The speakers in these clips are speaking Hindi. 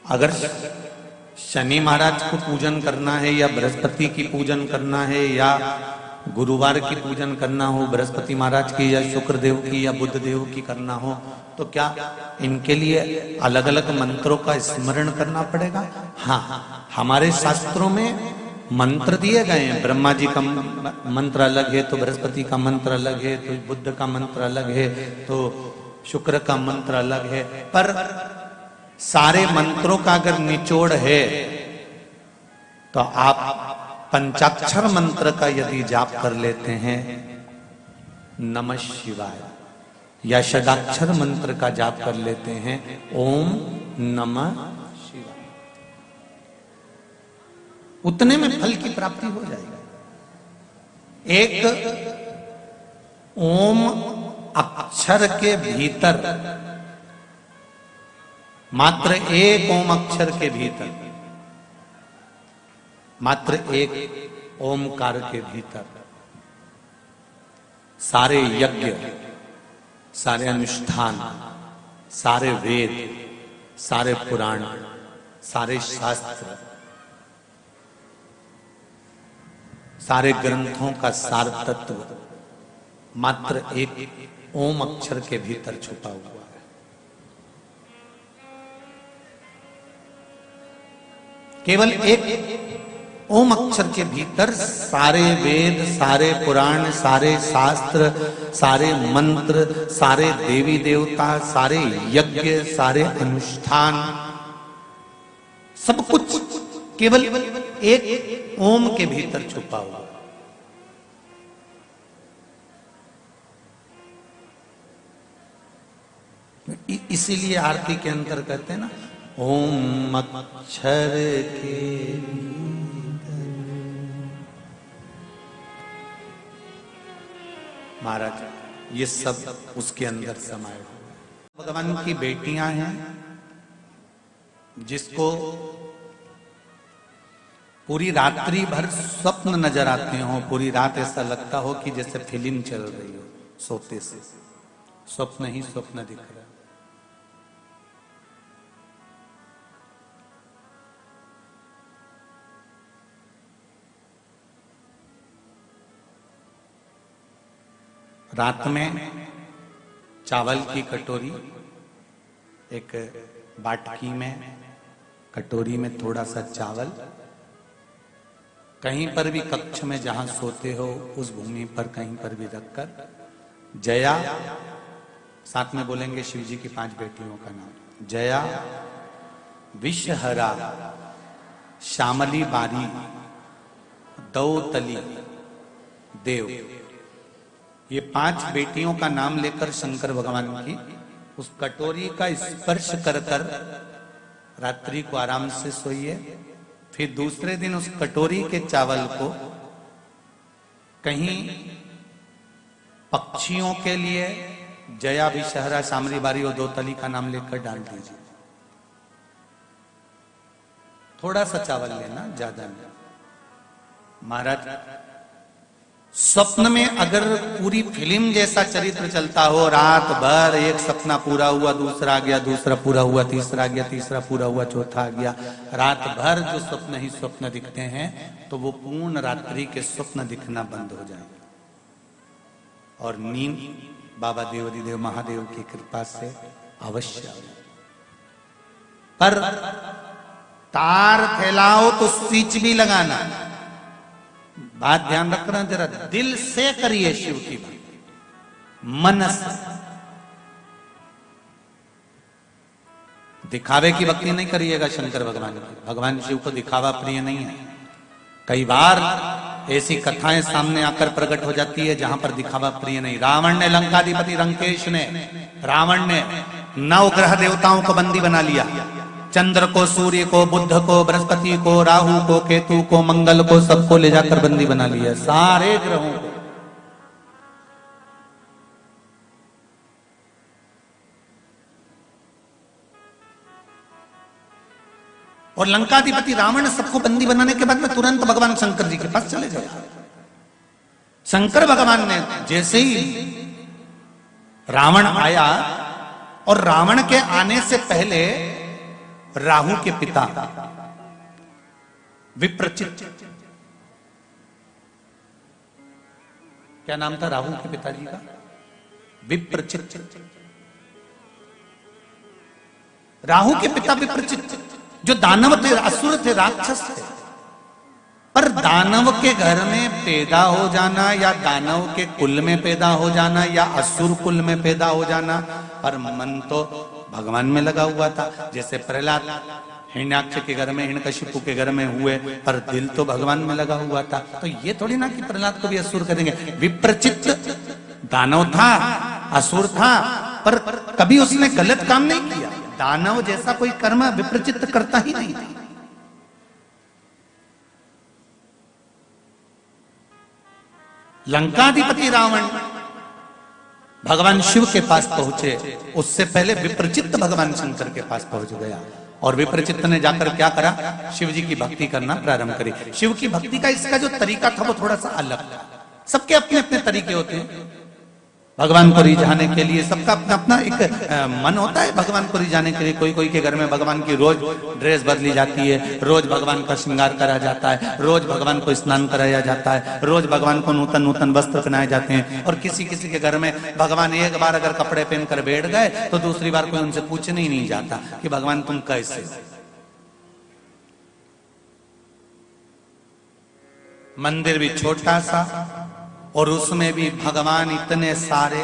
अगर शनि महाराज को पूजन करना है या बृहस्पति की पूजन करना है या गुरुवार की पूजन करना हो, बृहस्पति महाराज की या शुक्रदेव की या बुध देव की करना हो, तो क्या इनके लिए अलग अलग मंत्रों का स्मरण करना पड़ेगा? हाँ, हमारे शास्त्रों में मंत्र दिए गए हैं। ब्रह्मा जी का मंत्र अलग है तो बृहस्पति का मंत्र अलग है, तो बुद्ध का मंत्र अलग है, तो शुक्र का मंत्र अलग है। पर सारे मंत्रों का अगर निचोड़ है तो आप पंचाक्षर मंत्र का यदि जाप कर लेते हैं, नमः शिवाय, या षडाक्षर मंत्र का जाप कर लेते हैं, ओम नमः शिवाय, उतने में फल की प्राप्ति हो जाएगी। एक ओम अक्षर के भीतर, मात्र एक ओम अक्षर के भीतर, मात्र एक ओमकार के भीतर सारे यज्ञ, सारे अनुष्ठान, सारे वेद, सारे पुराण, सारे शास्त्र, सारे ग्रंथों का सार तत्व मात्र एक ओम अक्षर के भीतर छुपा हुआ है। केवल एक ओम अक्षर के भीतर सारे वेद, सारे पुराण, सारे शास्त्र, सारे मंत्र, सारे देवी देवता, सारे यज्ञ, सारे अनुष्ठान, सब कुछ केवल एक ओम के भीतर छुपा हुआ। इसीलिए आरती के अंदर कहते हैं ना, ओम अक्षर के भीतर। महाराज ये सब उसके अंदर समाये हुए। भगवान की बेटियां हैं जिसको पूरी रात्रि भर स्वप्न नजर आते हो, पूरी रात ऐसा लगता हो कि जैसे फिल्म चल रही हो, सोते से स्वप्न ही स्वप्न दिख रहा है। रात में चावल की कटोरी, एक बाटकी में, कटोरी में थोड़ा सा चावल, कहीं पर भी कक्ष में जहां सोते हो उस भूमि पर कहीं पर भी रखकर, जया, साथ में बोलेंगे शिव जी की 5 बेटियों का नाम, जया, विषहरा, श्यामली बारी, दौतली, देव, ये 5 बेटियों का नाम लेकर शंकर भगवान की उस कटोरी का स्पर्श कर कर रात्रि को आराम से सोइए। फिर दूसरे दिन उस कटोरी के चावल को कहीं पक्षियों के लिए जया, विषहरा, श्यामली बारी और दौतली का नाम लेकर डाल दीजिए। थोड़ा सा चावल लेना, ज्यादा नहीं। महाराज स्वप्न में अगर पूरी फिल्म जैसा चरित्र चलता हो, रात भर एक सपना पूरा हुआ, दूसरा आ गया, दूसरा पूरा हुआ, तीसरा आ गया, तीसरा पूरा हुआ, चौथा आ गया, रात भर जो स्वप्न ही स्वप्न दिखते हैं, तो वो पूर्ण रात्रि के स्वप्न दिखना बंद हो जाएगा और नींद बाबा देवरीदेव महादेव की कृपा से अवश्य आए। पर तार फैलाओ तो स्विच भी लगाना। बात ध्यान रखना, जरा दिल से करिए शिव की बात, मन से। दिखावे की भक्ति नहीं करिएगा शंकर भगवान की। भगवान शिव को दिखावा प्रिय नहीं है। कई बार ऐसी कथाएं सामने आकर प्रकट हो जाती है जहां पर दिखावा प्रिय नहीं। रावण ने, लंकाधिपति लंकेश ने, रावण ने 9 ग्रह देवताओं को बंदी बना लिया। चंद्र को, सूर्य को, बुध को, बृहस्पति को, राहु को, केतु को, मंगल को, सबको ले जाकर बंदी बना लिया, सारे ग्रहों को। और लंकाधिपति रावण सबको बंदी बनाने के बाद में तुरंत भगवान शंकर जी के पास चले गए। शंकर भगवान ने जैसे ही रावण आया, और रावण के आने से पहले राहु के पिता विप्रचित, क्या नाम था राहु के पिताजी का? विप्रचित। राहु के पिता विप्रचित जो दानव थे, असुर थे, राक्षस थे। पर दानव के घर में पैदा हो जाना या दानव के कुल में पैदा हो जाना या असुर कुल में पैदा हो जाना, पर मन तो भगवान में लगा हुआ था। जैसे प्रहलाद हिरण्याक्ष के घर में, हिरण्यकशिपु के घर में हुए, पर दिल तो भगवान में लगा हुआ था। तो ये थोड़ी ना कि प्रहलाद को भी असुर करेंगे। विप्रचित दानव था, असुर था, पर कभी उसने गलत काम नहीं किया। दानव जैसा कोई कर्म विप्रचित करता ही नहीं था। लंकाधिपति रावण भगवान शिव के पास पहुंचे, उससे पहले विप्रचित्त भगवान शंकर के पास पहुंच गया। और विप्रचित्त ने जाकर क्या करा? शिव जी की भक्ति करना प्रारंभ करी। शिव की भक्ति का इसका जो तरीका था वो थोड़ा सा अलग था। सबके अपने अपने तरीके होते हैं भगवान को रिझाने के लिए, सबका अपना अपना एक मन होता है भगवान को रिझाने के लिए। कोई कोई के घर में भगवान की रोज ड्रेस बदली जाती है, रोज भगवान का श्रृंगार करा जाता है, रोज भगवान को स्नान कराया जाता है, रोज भगवान को नूतन नूतन वस्त्र पहनाए जाते हैं। और किसी किसी के घर में भगवान एक बार अगर कपड़े पहनकर बैठ गए तो दूसरी बार कोई उनसे पूछने ही नहीं जाता कि भगवान तुम कैसे हो। मंदिर भी छोटा सा और उसमें भी भगवान इतने सारे,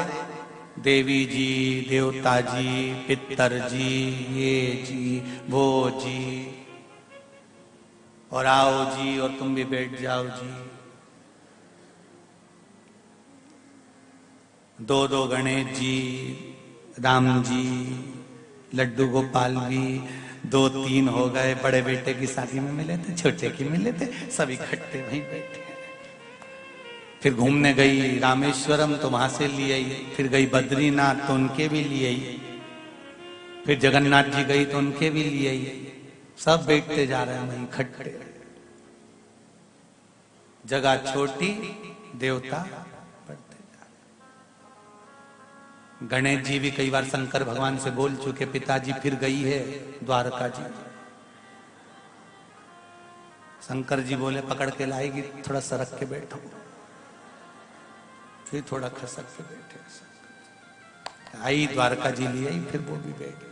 देवी जी, देवता जी, पितर जी, ये जी, वो जी, और आओ जी और तुम भी बैठ जाओ जी। दो दो गणेश जी, राम जी, लड्डू गोपाल भी, दो तीन हो गए। बड़े बेटे की शादी में मिले थे, छोटे की मिले थे, सब इकट्ठे वहीं बैठे। फिर घूमने गई रामेश्वरम तो वहां से लिए आई, फिर गई बद्रीनाथ तो उनके भी लिए आई, फिर जगन्नाथ जी गई तो उनके भी लिए आई। सब बैठते जा रहे हैं वहीं इकट्ठे। जगह छोटी, देवता बढ़ते जा रहे। गणेश जी भी कई बार शंकर भगवान से बोल चुके, पिताजी फिर गई है द्वारका जी। शंकर जी बोले पकड़ के लाएगी, थोड़ा सरक के बैठो। फिर थोड़ा खसक के बैठे, आई द्वारका जी ले आई, फिर वो भी बैठ गए।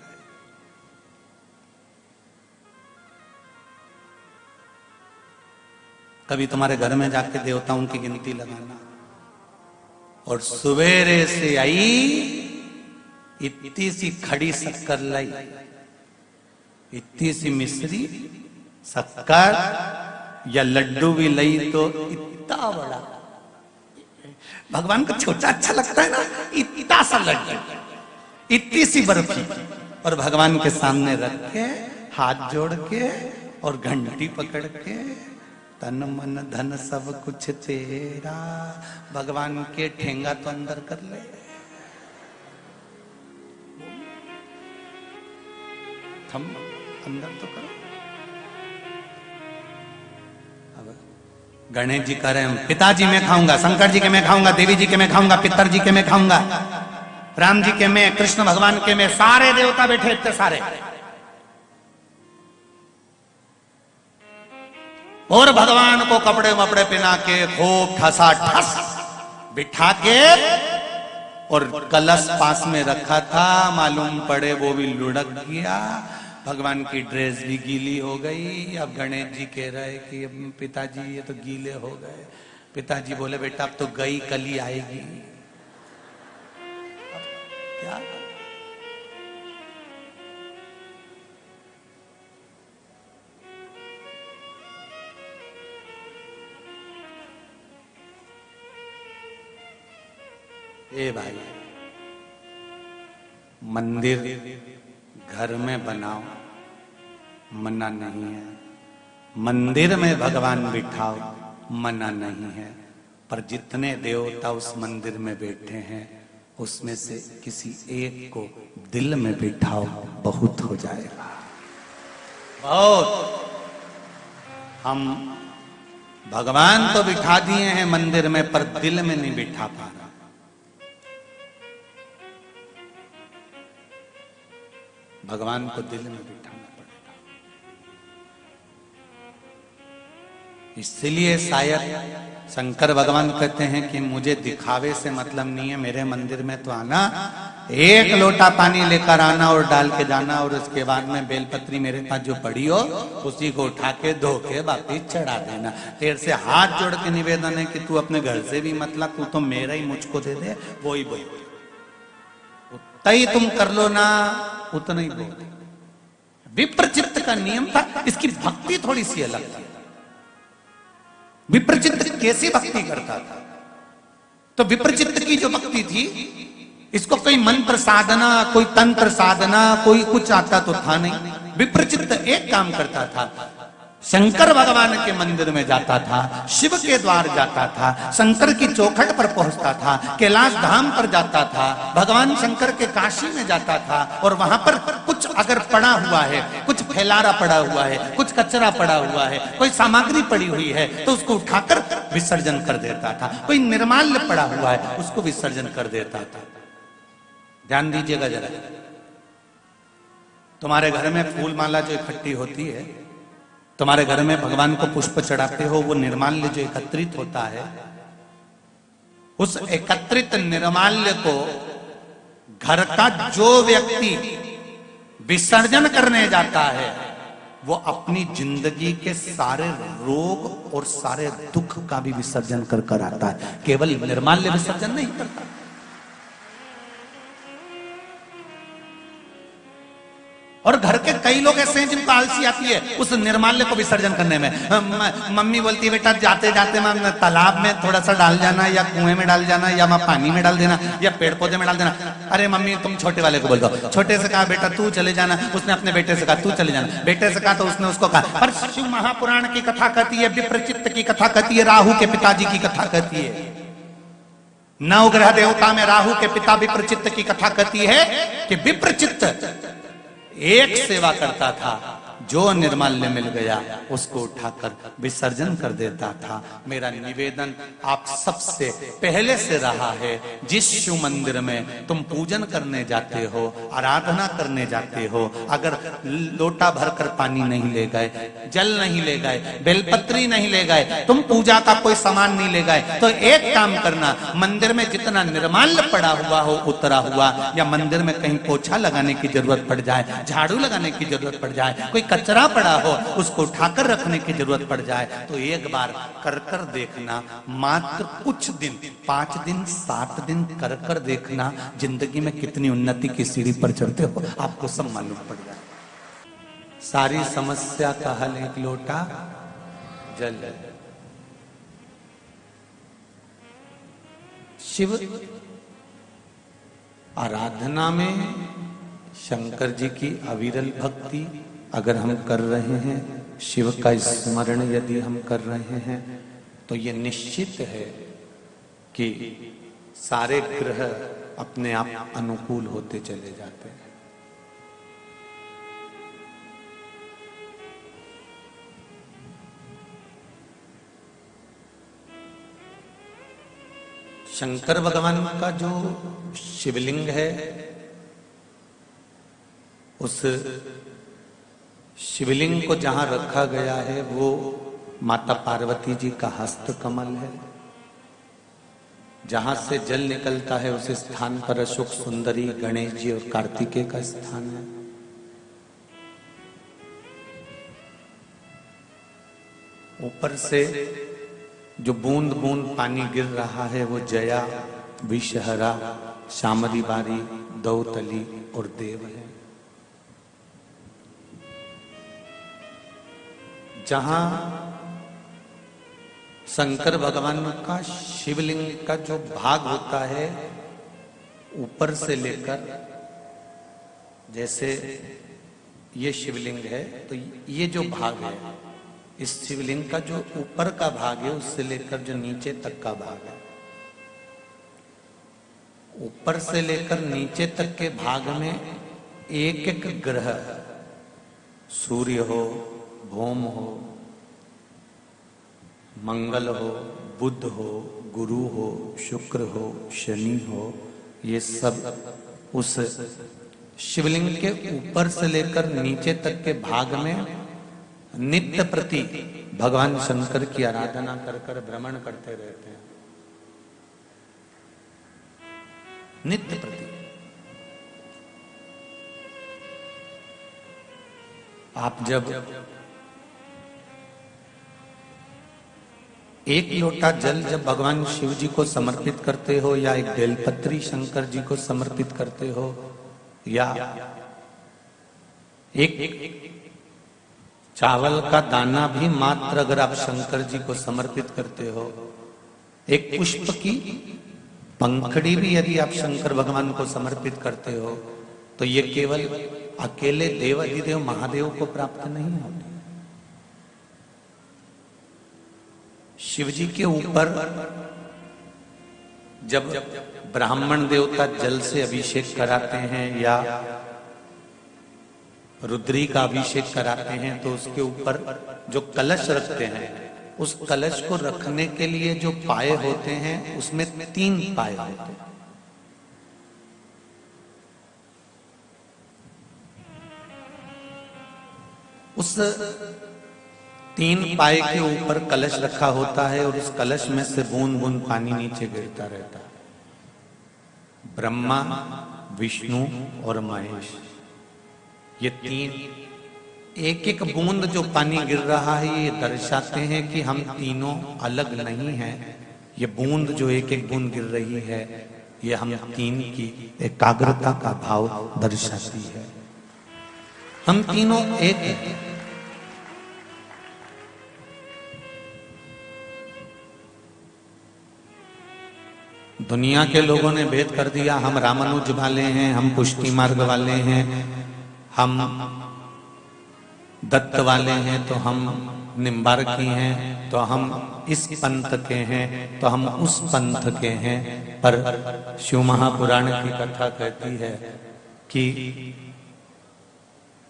कभी तुम्हारे घर में जाके देवताओं की गिनती लगाना, और सवेरे से आई इतनी सी खड़ी शक्कर लाई, इतनी सी मिश्री शक्कर या लड्डू भी लाई तो इतना बड़ा। भगवान को छोटा अच्छा लगता है ना, इतना सा लड्डू, इतनी सी बर्फी, और भगवान के सामने रख के हाथ जोड़ के और घंटी पकड़ के, तन मन धन सब कुछ तेरा। भगवान के ठेंगा तो अंदर कर ले। हम अंदर तो करो। गणेश जी कह रहे हैं पिताजी मैं खाऊंगा, शंकर जी के मैं खाऊंगा, देवी जी के मैं खाऊंगा, पितर जी के मैं खाऊंगा, राम जी के मैं, कृष्ण भगवान के मैं, सारे देवता बैठे इतने सारे। और भगवान को कपड़े वपड़े पहना के खूब ठसा ठस बिठा के, और कलश पास में रखा था, मालूम पड़े वो भी लुढ़क गया। भगवान की ड्रेस भी गीली हो गई। अब गणेश जी कह रहे कि पिताजी ये तो गीले हो गए। पिताजी बोले बेटा अब तो गई, कल ही आएगी। क्या ए भाई, मंदिर घर में बनाओ मना नहीं है, मंदिर में भगवान बिठाओ मना नहीं है, पर जितने देवता उस मंदिर में बैठे हैं उसमें से किसी एक को दिल में बिठाओ, बहुत हो जाएगा। बहुत। हम भगवान तो बिठा दिए हैं मंदिर में, पर दिल में नहीं बिठा पा रहा। भगवान को दिल में बिठाना पड़ेगा। इसलिए शायद शंकर भगवान कहते हैं कि मुझे दिखावे से मतलब नहीं है, मेरे मंदिर में तो आना, एक लोटा पानी लेकर आना और डाल के जाना, और उसके बाद में बेलपत्री मेरे पास जो पड़ी हो उसी को उठा के धो के वापिस चढ़ा देना। तेरे से हाथ जोड़ के निवेदन है कि तू अपने घर से भी मतलब, तू तो मेरा ही मुझको दे दे, वो ही बोल, उतना ही तुम कर लो ना, उतना ही बोल। विप्रचित्त का नियम था, इसकी भक्ति थोड़ी सी अलग थी। विप्रचित्त कैसी भक्ति करता था? तो विप्रचित्त की जो भक्ति थी, इसको कोई मंत्र साधना, कोई तंत्र साधना, कोई कुछ आता तो था नहीं। विप्रचित्त एक काम करता था, शंकर भगवान के मंदिर में जाता था, शिव के द्वार जाता था, शंकर की चौखट पर पहुंचता था, कैलाश धाम पर जाता था, भगवान शंकर के काशी में जाता था, और वहां पर कुछ अगर पड़ा हुआ है, कुछ फैलारा पड़ा हुआ है, कुछ कचरा पड़ा हुआ है, कोई सामग्री पड़ी हुई है, तो उसको उठाकर विसर्जन कर देता था। कोई निर्माल्य पड़ा हुआ है, उसको विसर्जन कर देता था। ध्यान दीजिएगा जरा, तुम्हारे घर में फूल माला जो इकट्ठी होती है, तुम्हारे घर में भगवान को पुष्प चढ़ाते हो, वो निर्माल्य जो एकत्रित होता है, उस एकत्रित निर्माल्य को घर का जो व्यक्ति विसर्जन करने जाता है, वो अपनी जिंदगी के सारे रोग और सारे दुख का भी विसर्जन कर आता है, केवल निर्माल्य विसर्जन नहीं करता। और घर के कई लोग ऐसे हैं जिनको आलसी आती है उस निर्माल्य को विसर्जन करने में। मम्मी बोलती है बेटा जाते जाते मैं तालाब में थोड़ा सा डाल जाना, या कुएं में डाल जाना, या मैं पानी में डाल देना, या पेड़ पौधे में डाल देना। अरे मम्मी तुम छोटे वाले को बोल दो, छोटे से कहा बेटा तू चले जाना, उसने अपने बेटे से कहा तू चले जाना, बेटे से कहा तो उसने उसको कहा। पर शिव महापुराण की कथा कहती है, विप्रचित्त की कथा कहती है, राहु के पिताजी की कथा कहती है, नवग्रह देवता में राहु के पिता विप्रचित्त की कथा कहती है कि विप्रचित्त एक सेवा करता था, जो निर्माल्य मिल गया उसको उठाकर विसर्जन कर देता था। मेरा निवेदन आप सबसे पहले से रहा है, जिस शिव मंदिर में तुम पूजन करने जाते हो, आराधना करने जाते हो, अगर लोटा भरकर पानी नहीं ले गए, जल नहीं ले गए, बेलपत्री नहीं ले गए, तुम पूजा का कोई सामान नहीं ले गए, तो एक काम करना, मंदिर में जितना निर्माल्य पड़ा हुआ हो, उतरा हुआ, या मंदिर में कहीं पोछा लगाने की जरूरत पड़ जाए, झाड़ू लगाने की जरूरत पड़ जाए, कोई कचरा पड़ा हो उसको उठाकर रखने की जरूरत पड़ जाए, तो एक बार कर देखना, मात्र कुछ दिन, 5 दिन 7 दिन कर देखना, जिंदगी में कितनी उन्नति की सीढ़ी पर चढ़ते हो आपको सब मालूम पड़ जाए। सारी समस्या का हल एक लोटा जल। शिव आराधना में शंकर जी की अविरल भक्ति अगर हम कर रहे हैं, शिव का स्मरण यदि हम कर रहे हैं, तो ये निश्चित है कि सारे ग्रह अपने आप अनुकूल होते चले जाते हैं। शंकर भगवान का जो शिवलिंग है, उस शिवलिंग को जहां रखा गया है वो माता पार्वती जी का हस्त कमल है। जहां से जल निकलता है उस स्थान पर अशोक सुंदरी, गणेश जी और कार्तिकेय का स्थान है। ऊपर से जो बूंद बूंद पानी गिर रहा है वो जया, विषहरा, शामरी बारी, दौतली और देव है। जहां शंकर भगवान का शिवलिंग का जो भाग होता है, ऊपर से लेकर, जैसे ये शिवलिंग है तो ये जो भाग है, इस शिवलिंग का जो ऊपर का भाग है उससे लेकर जो नीचे तक का भाग है, ऊपर से लेकर नीचे तक के भाग में एक एक ग्रह, सूर्य हो, भौम हो, मंगल हो, बुध हो, गुरु हो, शुक्र हो, शनि हो, ये सब उस शिवलिंग के ऊपर से लेकर नीचे तक के भाग में नित्य प्रति भगवान शंकर की आराधना कर कर भ्रमण करते रहते हैं, नित्य प्रति। आप जब एक लोटा जल जब भगवान शिव जी को समर्पित करते हो, या एक बेलपत्री शंकर जी को समर्पित करते हो, या एक चावल का दाना भी मात्र अगर आप शंकर जी को समर्पित करते हो, एक पुष्प की पंखड़ी भी यदि आप शंकर भगवान को समर्पित करते हो, तो ये केवल अकेले देवाधिदेव महादेव को प्राप्त नहीं होती। शिव जी के ऊपर जब ब्राह्मण देवता जल से अभिषेक कराते हैं या रुद्री का अभिषेक कराते हैं, तो उसके ऊपर जो कलश रखते हैं, उस कलश को रखने के लिए जो पाए होते हैं, उसमें 3 पाए होते हैं। उस 3 पाए के ऊपर कलश रखा होता है और उस कलश में से बूंद बूंद पानी नीचे गिरता रहता है। ब्रह्मा, विष्णु और महेश, ये 3 एक एक बूंद जो पानी गिर रहा है, ये दर्शाते हैं कि हम तीनों अलग नहीं हैं। ये बूंद जो एक एक बूंद गिर रही है, ये हम 3 की एकाग्रता का भाव दर्शाती है। हम तीनों एक हैं। दुनिया के लोगों ने भेद कर दिया, हम रामानुज वाले हैं, हम पुष्टि मार्ग वाले हैं, हम दत्त वाले हैं, तो हम निम्बार्की हैं, तो हम इस पंथ के हैं, तो हम उस पंथ के हैं। पर शिव महापुराण की कथा कहती है कि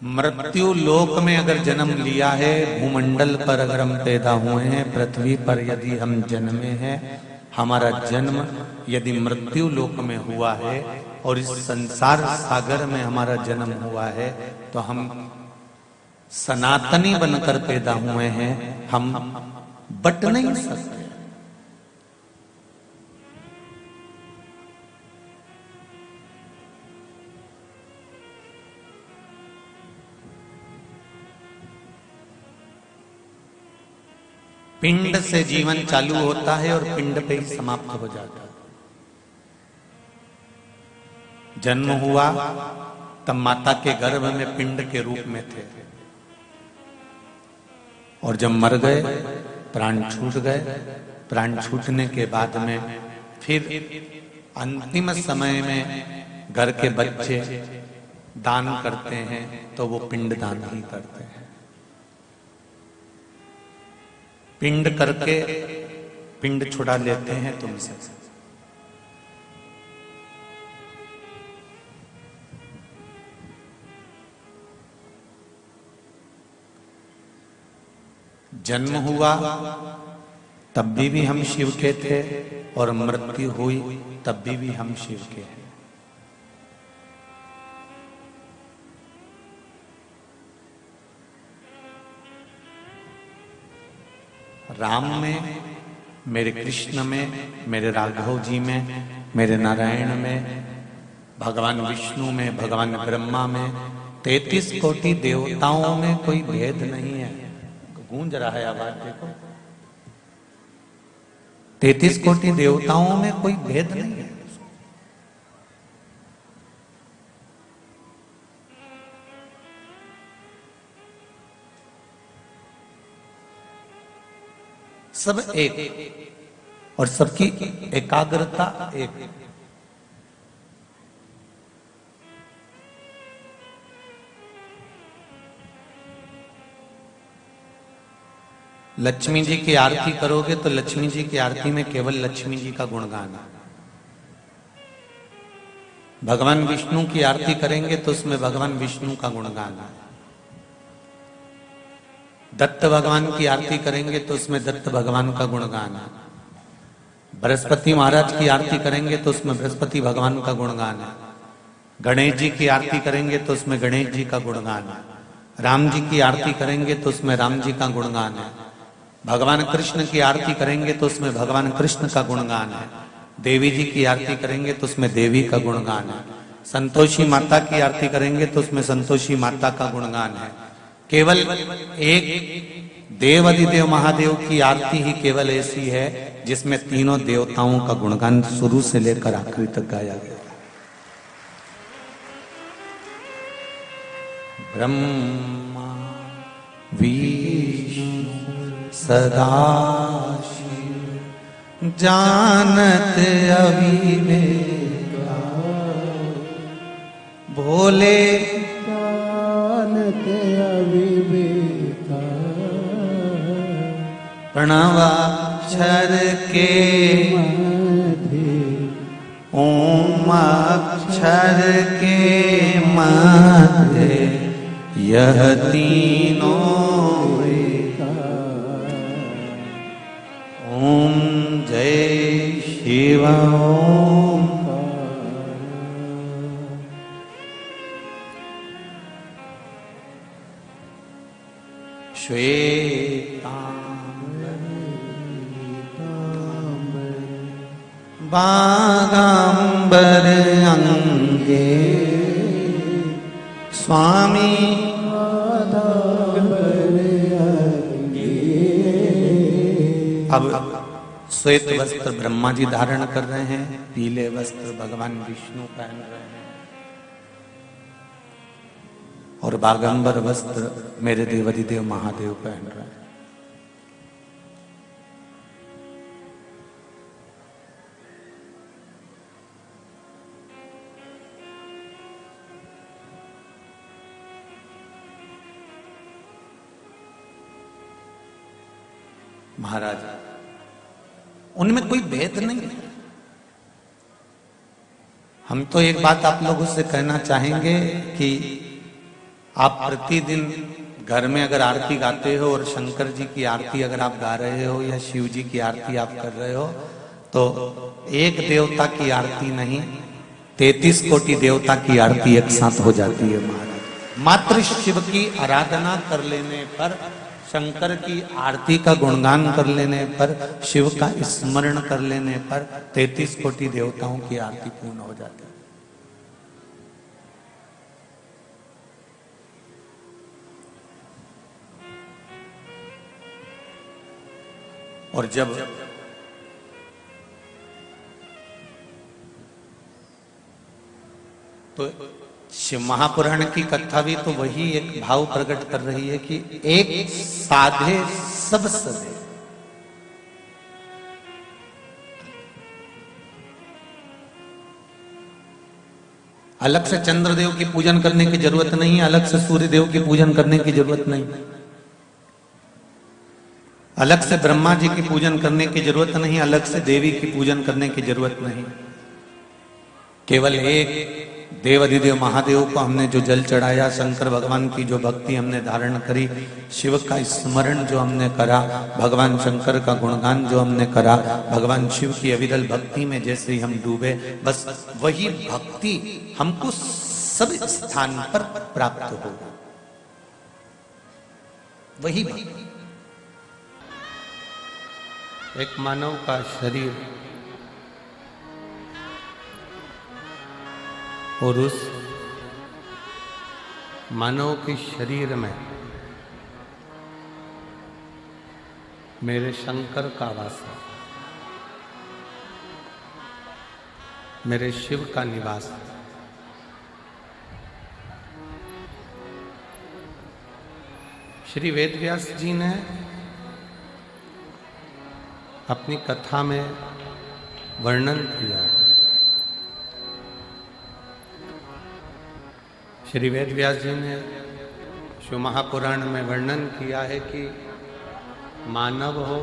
मृत्यु लोक में अगर जन्म लिया है, भूमंडल पर अगर हम पैदा हुए हैं, पृथ्वी पर यदि हम जन्मे हैं, हमारा जन्म यदि मृत्यु लोक में हुआ है और इस संसार सागर में हमारा जन्म हुआ है, तो हम सनातनी बनकर पैदा हुए हैं, हम बट नहीं सकते। पिंड से जीवन चालू होता है और पिंड पे ही समाप्त हो जाता है। जन्म हुआ तब माता के गर्भ में पिंड के रूप में थे, और जब मर गए, प्राण छूट गए, प्राण छूटने के बाद में फिर अंतिम समय में घर के बच्चे दान करते हैं, तो वो पिंड दान ही करते हैं। पिंड करके पिंड छुड़ा लेते हैं तुमसे। जन्म हुआ तब भी हम शिव के थे, और मृत्यु हुई तब भी हम शिव के हैं। राम में, मेरे कृष्ण में, मेरे राघव जी में, मेरे नारायण में, भगवान विष्णु में, भगवान ब्रह्मा में, 33 कोटि देवताओं में कोई भेद नहीं है। गूंज रहा है आवाज, देखो। 33 कोटि देवताओं में कोई भेद नहीं है। सब एक, और सबकी एकाग्रता एक। लक्ष्मी जी की आरती करोगे तो लक्ष्मी जी की आरती में केवल लक्ष्मी जी का गुणगान है। भगवान विष्णु की आरती करेंगे तो उसमें भगवान विष्णु का गुणगान है। दत्त भगवान की आरती करेंगे तो उसमें दत्त भगवान का गुणगान है। बृहस्पति महाराज की आरती करेंगे तो उसमें बृहस्पति भगवान का गुणगान है। गणेश जी की आरती करेंगे तो उसमें गणेश जी का गुणगान है। राम जी की आरती करेंगे तो उसमें राम जी का गुणगान है, भगवान कृष्ण की आरती करेंगे तो उसमें भगवान कृष्ण का गुणगान है, देवी जी की आरती करेंगे तो उसमें देवी का गुणगान है, संतोषी माता की आरती करेंगे तो उसमें संतोषी माता का गुणगान है। केवल एक देव अधिदेव महादेव की आरती ही केवल ऐसी है जिसमें तीनों देवताओं का गुणगान शुरू से लेकर आखिरी तक गाया गया। ब्रह्मा विष्णु सदाशिव जानत अविवेका भोले जानत अविवेका प्रणवाक्षर के मध्य ओम अक्षर के मध्य यह तीनों ओम जय शिव ओम श्वेतांबर बागांबर अंगे स्वामी अब श्वेत वस्त्र ब्रह्मा जी धारण कर रहे हैं, पीले वस्त्र भगवान विष्णु पहन रहे हैं और बागंबर वस्त्र मेरे देवाधिदेव महादेव पहन रहे हैं। महाराज उनमें कोई भेद नहीं है। हम तो एक बात आप लोगों से कहना चाहेंगे कि आप प्रतिदिन घर में अगर आरती गाते हो और शंकर जी की आरती अगर आप गा रहे हो या शिव जी की आरती आप कर रहे हो तो एक देवता की आरती नहीं 33 कोटि देवता की आरती एक साथ हो जाती है। महाराज मात्र शिव की आराधना कर लेने पर, शंकर की आरती का गुणगान कर लेने पर, शिव का स्मरण कर लेने पर 33 कोटि देवताओं की आरती पूर्ण हो जाती है। और जब तो शिव महापुराण की कथा भी तो वही एक भाव प्रकट कर रही है कि एक साधे सब सदे। अलग से चंद्रदेव की पूजन करने की जरूरत नहीं, अलग से सूर्य देव की पूजन करने की जरूरत नहीं, अलग से ब्रह्मा जी की पूजन करने की जरूरत नहीं, अलग से देवी की पूजन करने की जरूरत नहीं। केवल एक देव अधिदेव महादेव को हमने जो जल चढ़ाया, शंकर भगवान की जो भक्ति हमने धारण करी, शिव का स्मरण जो हमने करा, भगवान शंकर का गुणगान जो हमने करा, भगवान शिव की अविरल भक्ति में जैसे ही हम डूबे, बस वही भक्ति हमको सब स्थान पर प्राप्त हो। वही भक्ति। एक मानव का शरीर और उस मानव के शरीर में मेरे शंकर का वास है, मेरे शिव का निवास है। श्री वेदव्यास जी ने अपनी कथा में वर्णन किया है। श्री वेदव्यास जी ने शिव महापुराण में वर्णन किया है कि मानव हो,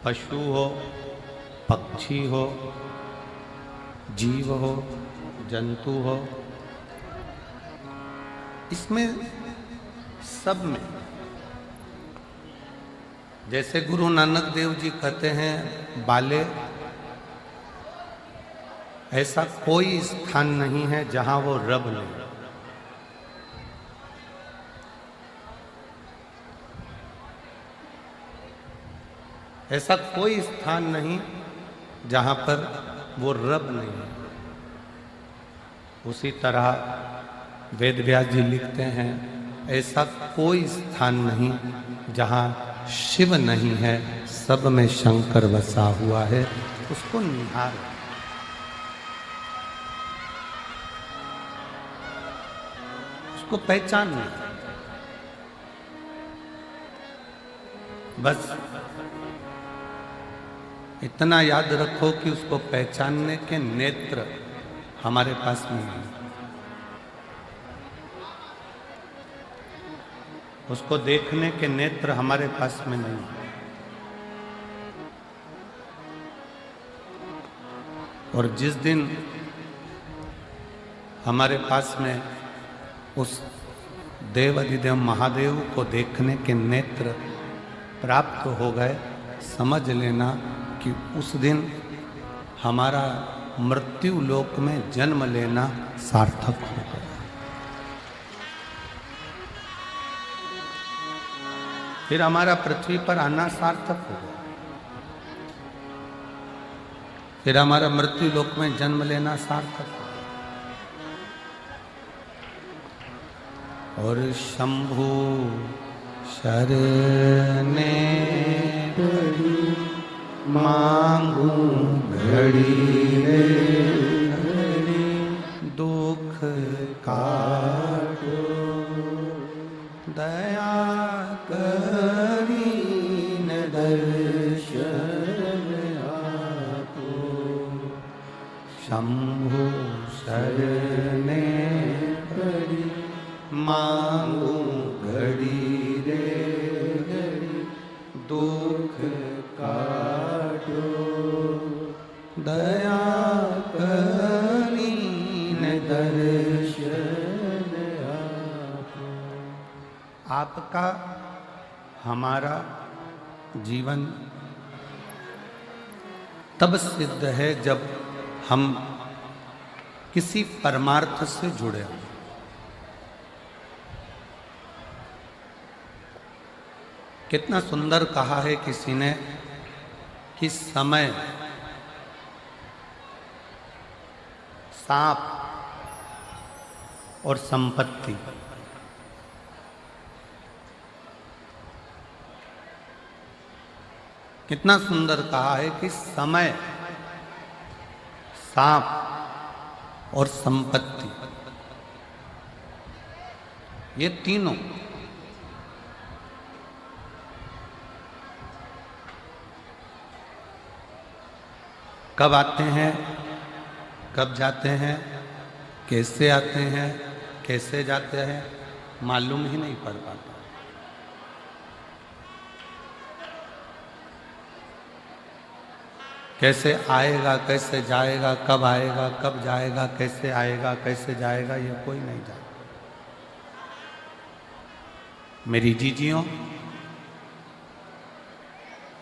पशु हो, पक्षी हो, जीव हो, जंतु हो, इसमें सब में जैसे गुरु नानक देव जी कहते हैं बाले, ऐसा कोई स्थान नहीं है जहां वो रब नहीं। ऐसा कोई स्थान नहीं जहां पर वो रब नहीं है। उसी तरह वेद व्यास जी लिखते हैं, ऐसा कोई स्थान नहीं जहां शिव नहीं है, सब में शंकर बसा हुआ है। उसको निहार, उसको पहचान नहीं, बस इतना याद रखो कि उसको पहचानने के नेत्र हमारे पास नहीं है। उसको देखने के नेत्र हमारे पास में नहीं है। और जिस दिन हमारे पास में उस देव अधिदेव महादेव को देखने के नेत्र प्राप्त हो गए, समझ लेना कि उस दिन हमारा मृत्यु लोक में जन्म लेना सार्थक हो गया। फिर हमारा पृथ्वी पर आना सार्थक हो गया। फिर हमारा मृत्यु लोक में जन्म लेना सार्थक हो गया। और शंभु शरणे पड़ी मांगू घड़ी रे दुख काटो दया करी न दर्शन आपो। शंभु शरणे पड़ी मांगू घड़ी रे घड़ी दुख काटो दया करीन दर्शन आपो। आपका हमारा जीवन तब सिद्ध है जब हम किसी परमार्थ से जुड़े हों। कितना सुंदर कहा है किसी ने कि समय सांप और संपत्ति, कितना सुंदर कहा है कि समय सांप और संपत्ति, ये तीनों कब आते हैं, कब जाते हैं, कैसे आते हैं, कैसे जाते हैं, मालूम ही नहीं पड़ पाता। कैसे आएगा, कैसे जाएगा, कब आएगा, कब जाएगा, कैसे आएगा, कैसे जाएगा, ये कोई नहीं जानता। मेरी जीजियों,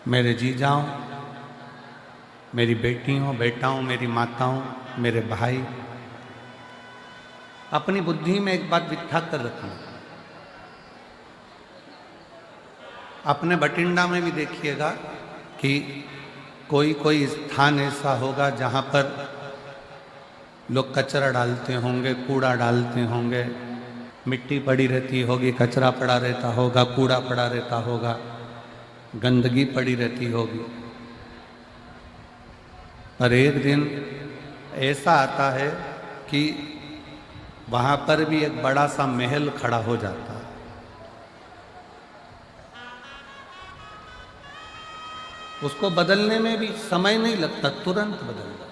मेरे जीजाओं, मेरी बेटियों, बेटाओं, मेरी माताओं, मेरे भाई, अपनी बुद्धि में एक बात बिठा कर रखना। अपने बटिंडा में भी देखिएगा कि कोई कोई स्थान ऐसा होगा जहां पर लोग कचरा डालते होंगे, कूड़ा डालते होंगे, मिट्टी पड़ी रहती होगी, कचरा पड़ा रहता होगा, कूड़ा पड़ा रहता होगा, गंदगी पड़ी रहती होगी। पर एक दिन ऐसा आता है कि वहां पर भी एक बड़ा सा महल खड़ा हो जाता है। उसको बदलने में भी समय नहीं लगता, तुरंत बदल जाता।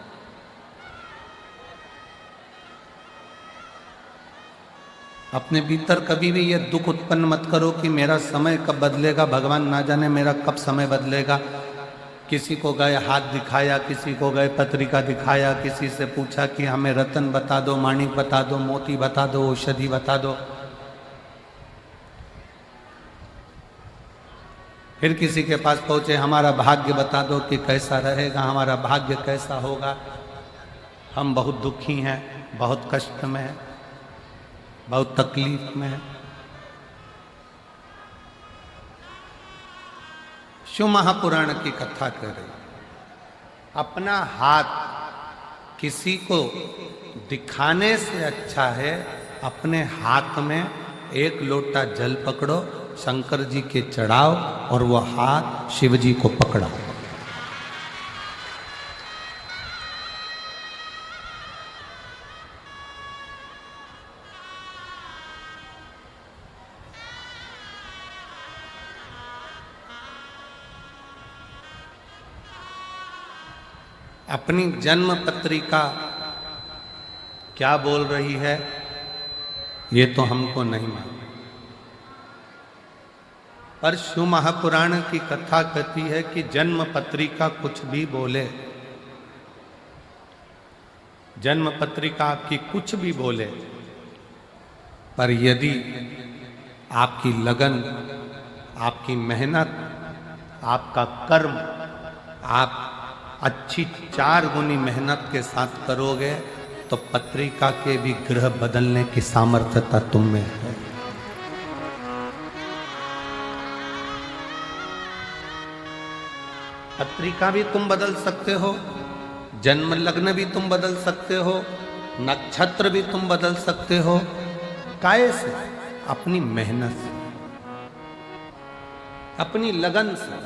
अपने भीतर कभी भी ये दुख उत्पन्न मत करो कि मेरा समय कब बदलेगा, भगवान ना जाने मेरा कब समय बदलेगा। किसी को गए हाथ दिखाया, किसी को गए पत्रिका दिखाया, किसी से पूछा कि हमें रतन बता दो, माणिक बता दो, मोती बता दो, औषधि बता दो। फिर किसी के पास पहुंचे, हमारा भाग्य बता दो कि कैसा रहेगा, हमारा भाग्य कैसा होगा। हम बहुत दुखी हैं, बहुत कष्ट में हैं, बहुत तकलीफ में हैं। शिव महापुराण की कथा कर रही। अपना हाथ किसी को दिखाने से अच्छा है अपने हाथ में एक लोटा जल पकड़ो, शंकर जी के चढ़ाओ और वो हाथ शिव जी को पकड़ाओ। अपनी जन्म पत्रिका क्या बोल रही है ये तो हमको नहीं मालूम, पर शिव महापुराण की कथा कहती है कि जन्म पत्रिका कुछ भी बोले, जन्म पत्रिका आपकी कुछ भी बोले, पर यदि आपकी लगन, आपकी मेहनत, आपका कर्म आप अच्छी 4 गुनी मेहनत के साथ करोगे तो पत्रिका के भी ग्रह बदलने की सामर्थ्यता तुम में है। पत्रिका भी तुम बदल सकते हो, जन्म लग्न भी तुम बदल सकते हो, नक्षत्र भी तुम बदल सकते हो। काहे से? अपनी मेहनत से, अपनी लगन से,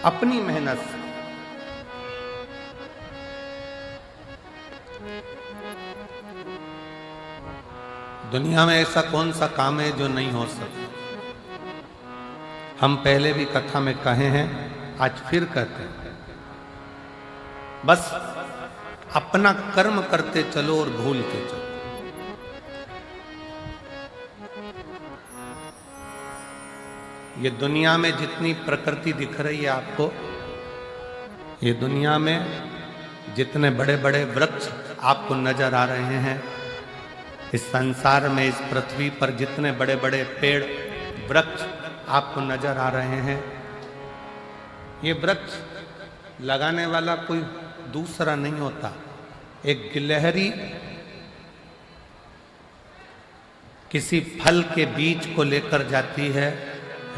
अपनी मेहनत से। दुनिया में ऐसा कौन सा काम है जो नहीं हो सकता? हम पहले भी कथा में कहे हैं, आज फिर कहते हैं, बस अपना कर्म करते चलो और भूलते चलो। ये दुनिया में जितनी प्रकृति दिख रही है आपको, ये दुनिया में जितने बड़े बड़े वृक्ष आपको नजर आ रहे हैं, इस संसार में, इस पृथ्वी पर जितने बड़े बड़े पेड़ वृक्ष आपको नजर आ रहे हैं, ये वृक्ष लगाने वाला कोई दूसरा नहीं होता। एक गिलहरी किसी फल के बीज को लेकर जाती है,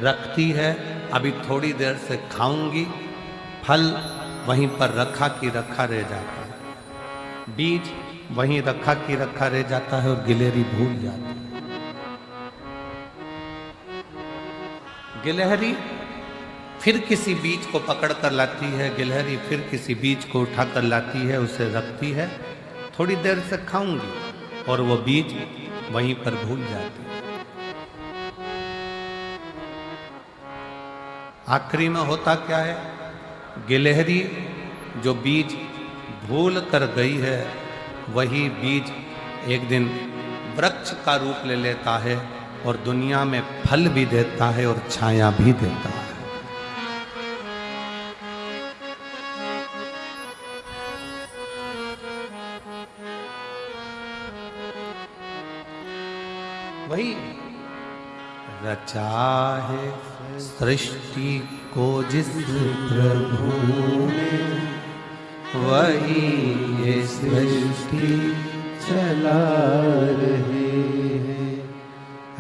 रखती है, अभी थोड़ी देर से खाऊंगी, फल वहीं पर रखा की रखा रह जाता है, बीज वहीं रखा की रखा रह जाता है और गिलहरी भूल जाती है। गिलहरी फिर किसी बीज को पकड़ कर लाती है, गिलहरी फिर किसी बीज को उठा कर लाती है, उसे रखती है, थोड़ी देर से खाऊंगी, और वो बीज वहीं पर भूल जाती है। आखिरी में होता क्या है? गिलहरी जो बीज भूल कर गई है, वही बीज एक दिन वृक्ष का रूप ले लेता है और दुनिया में फल भी देता है और छाया भी देता है। वही रचा है सृष्टि को जिस प्रभु ने, वही ये सृष्टि चला रहे हैं।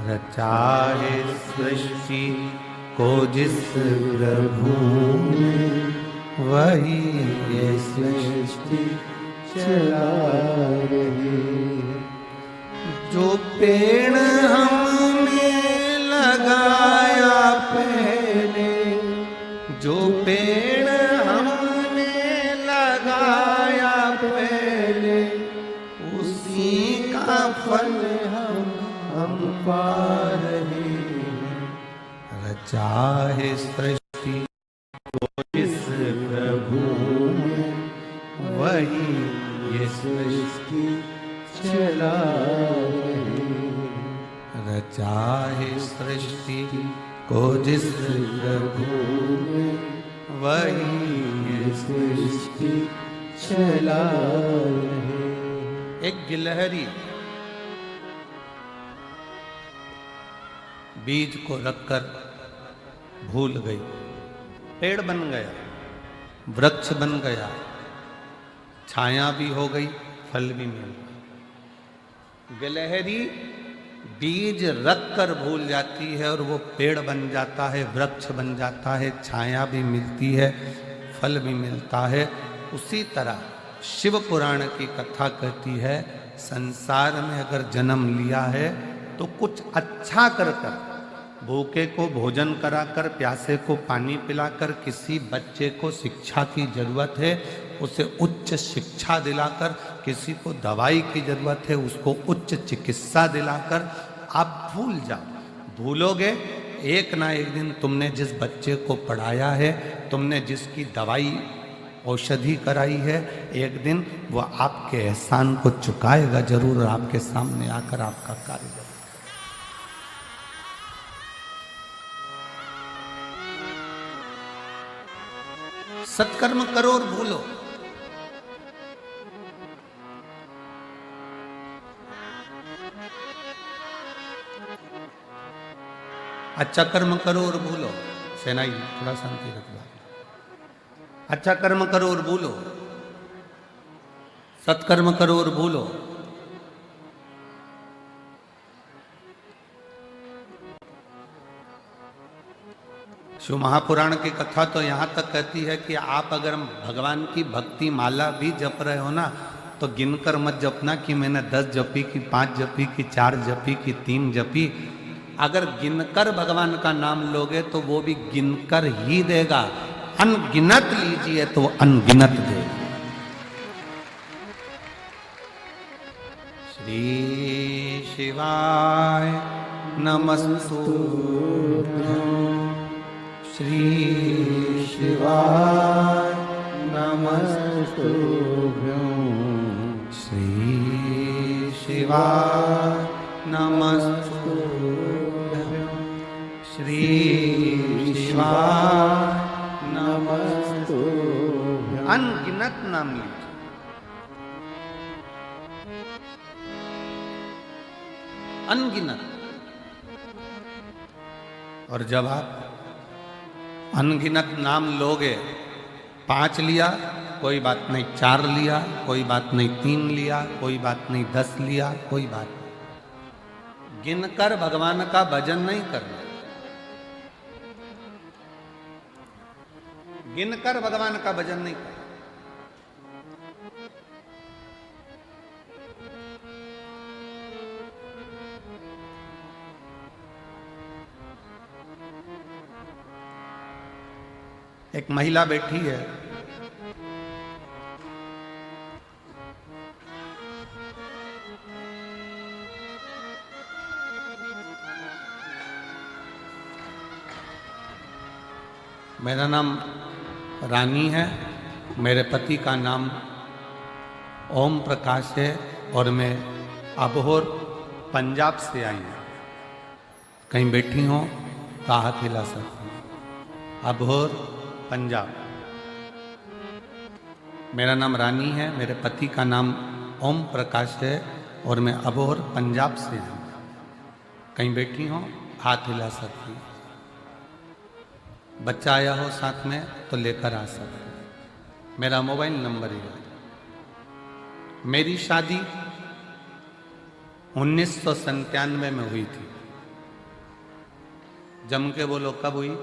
रचा है सृष्टि को जिस प्रभु ने, वही ये सृष्टि चला रहे हैं। जो पेड़ हमने लगाया पहले, जो पेड़ हमने लगाया पहले, उसी का फल हम पा रहे हैं। रचा है सृष्टि को जिस प्रभु ने, वही ये सृष्टि चला रहे हैं। रचा है सृष्टि को जिस प्रभु ने, वही ये सृष्टि चला रहे हैं। एक गिलहरी बीज को रखकर भूल गई, पेड़ बन गया, वृक्ष बन गया, छाया भी हो गई, फल भी मिल गया। गिलहरी बीज रख कर भूल जाती है और वो पेड़ बन जाता है, वृक्ष बन जाता है, छाया भी मिलती है, फल भी मिलता है। उसी तरह शिव पुराण की कथा कहती है, संसार में अगर जन्म लिया है तो कुछ अच्छा कर कर, भूखे को भोजन कराकर, प्यासे को पानी पिलाकर, किसी बच्चे को शिक्षा की जरूरत है उसे उच्च शिक्षा दिलाकर, किसी को दवाई की जरूरत है उसको उच्च चिकित्सा दिलाकर आप भूल जाओ। भूलोगे एक ना एक दिन तुमने जिस बच्चे को पढ़ाया है, तुमने जिसकी दवाई औषधि कराई है, एक दिन वो आपके एहसान को चुकाएगा जरूर, आपके सामने आकर आपका कार्य करेगा। सत्कर्म करो और भूलो। अच्छा कर्म करो और भूलो। सेनाई थोड़ा शांति रखो। अच्छा कर्म करो और भूलो, सत्कर्म करो और भूलो। शिव महापुराण की कथा तो यहाँ तक कहती है कि आप अगर भगवान की भक्ति माला भी जप रहे हो ना, तो गिनकर मत जपना कि मैंने 10 जपी कि 5 जपी कि 4 जपी कि 3 जपी। अगर गिनकर भगवान का नाम लोगे तो वो भी गिनकर ही देगा। अनगिनत लीजिए तो अनगिनत देगा। श्री शिवाय नमस्तुभ्यं, श्री शिवाय नमस्तुभ्यं, श्री शिवाय नमस्तुभ्यं, श्री शिवाय नमस्तुभ्यं। अनगिनत नाम लीजिए। अनगिनत। और जब आप अनगिनत नाम लोगे, 5 लिया कोई बात नहीं, 4 लिया कोई बात नहीं, 3 लिया कोई बात नहीं, 10 लिया कोई बात नहीं, गिनकर भगवान का भजन नहीं करना। गिनकर भगवान का भजन नहीं करना। एक महिला बैठी है, मेरा नाम रानी है, मेरे पति का नाम ओम प्रकाश है और मैं अबोहर पंजाब से आई हूँ। कहीं बैठी हो तो हाथ हिला सकती हूँ। अबोहर पंजाब। मेरा नाम रानी है, मेरे पति का नाम ओम प्रकाश है और मैं अबोहर पंजाब से हूँ। कहीं बैठी हो हाथ हिला सकती हूँ। बच्चा आया हो साथ में तो लेकर आ सकते। मेरा मोबाइल नंबर है। मेरी शादी 1997 में हुई थी। जम के बोलो कब हुई?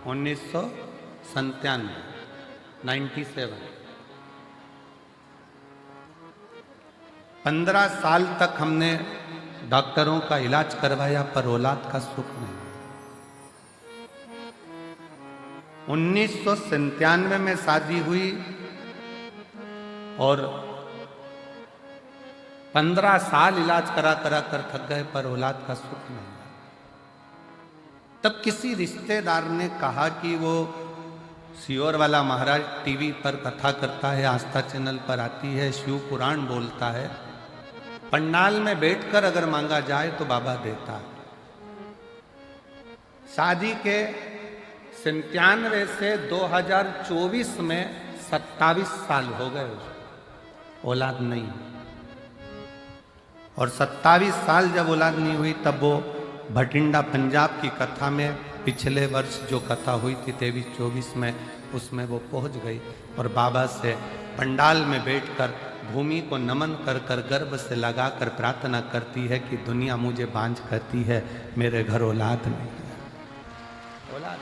1997, 97। 15 साल तक हमने डॉक्टरों का इलाज करवाया पर औलाद का सुख नहीं। 1997 में शादी हुई और 15 साल इलाज करा कर थक गए पर औलाद का सुख नहीं। तब किसी रिश्तेदार ने कहा कि वो सियोर वाला महाराज टीवी पर कथा करता है, आस्था चैनल पर आती है, शिव पुराण बोलता है, पंडाल में बैठकर अगर मांगा जाए तो बाबा देता है। शादी के 97 से 2024 में 27 साल हो गए, औलाद नहीं। और 27 साल जब औलाद नहीं हुई तब वो भटिंडा पंजाब की कथा में पिछले वर्ष जो कथा हुई थी 23-24 में, उसमें वो पहुंच गई और बाबा से पंडाल में बैठकर भूमि को नमन कर कर गर्भ से लगाकर प्रार्थना करती है कि दुनिया मुझे बांझ कहती है, मेरे घर औलाद नहीं है। औलाद।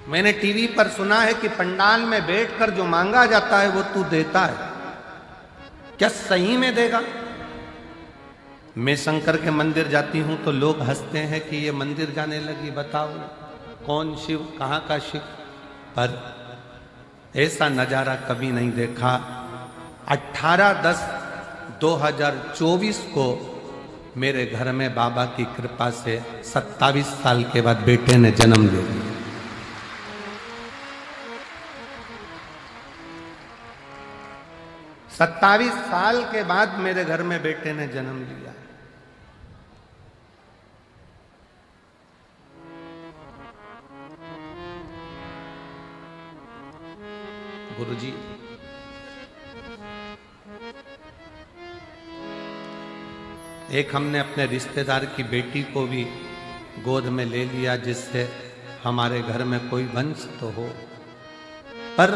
मैंने टीवी पर सुना है कि पंडाल में बैठकर जो मांगा जाता है वो तू देता है। क्या सही में देगा? मैं शंकर के मंदिर जाती हूं तो लोग हंसते हैं कि ये मंदिर जाने लगी, बताओ कौन शिव, कहां का शिव। पर ऐसा नजारा कभी नहीं देखा। 18/10/2024 को मेरे घर में बाबा की कृपा से 27 साल के बाद बेटे ने जन्म ले लिया। 27 साल के बाद मेरे घर में बेटे ने जन्म लिया। गुरुजी, एक हमने अपने रिश्तेदार की बेटी को भी गोद में ले लिया जिससे हमारे घर में कोई वंश तो हो, पर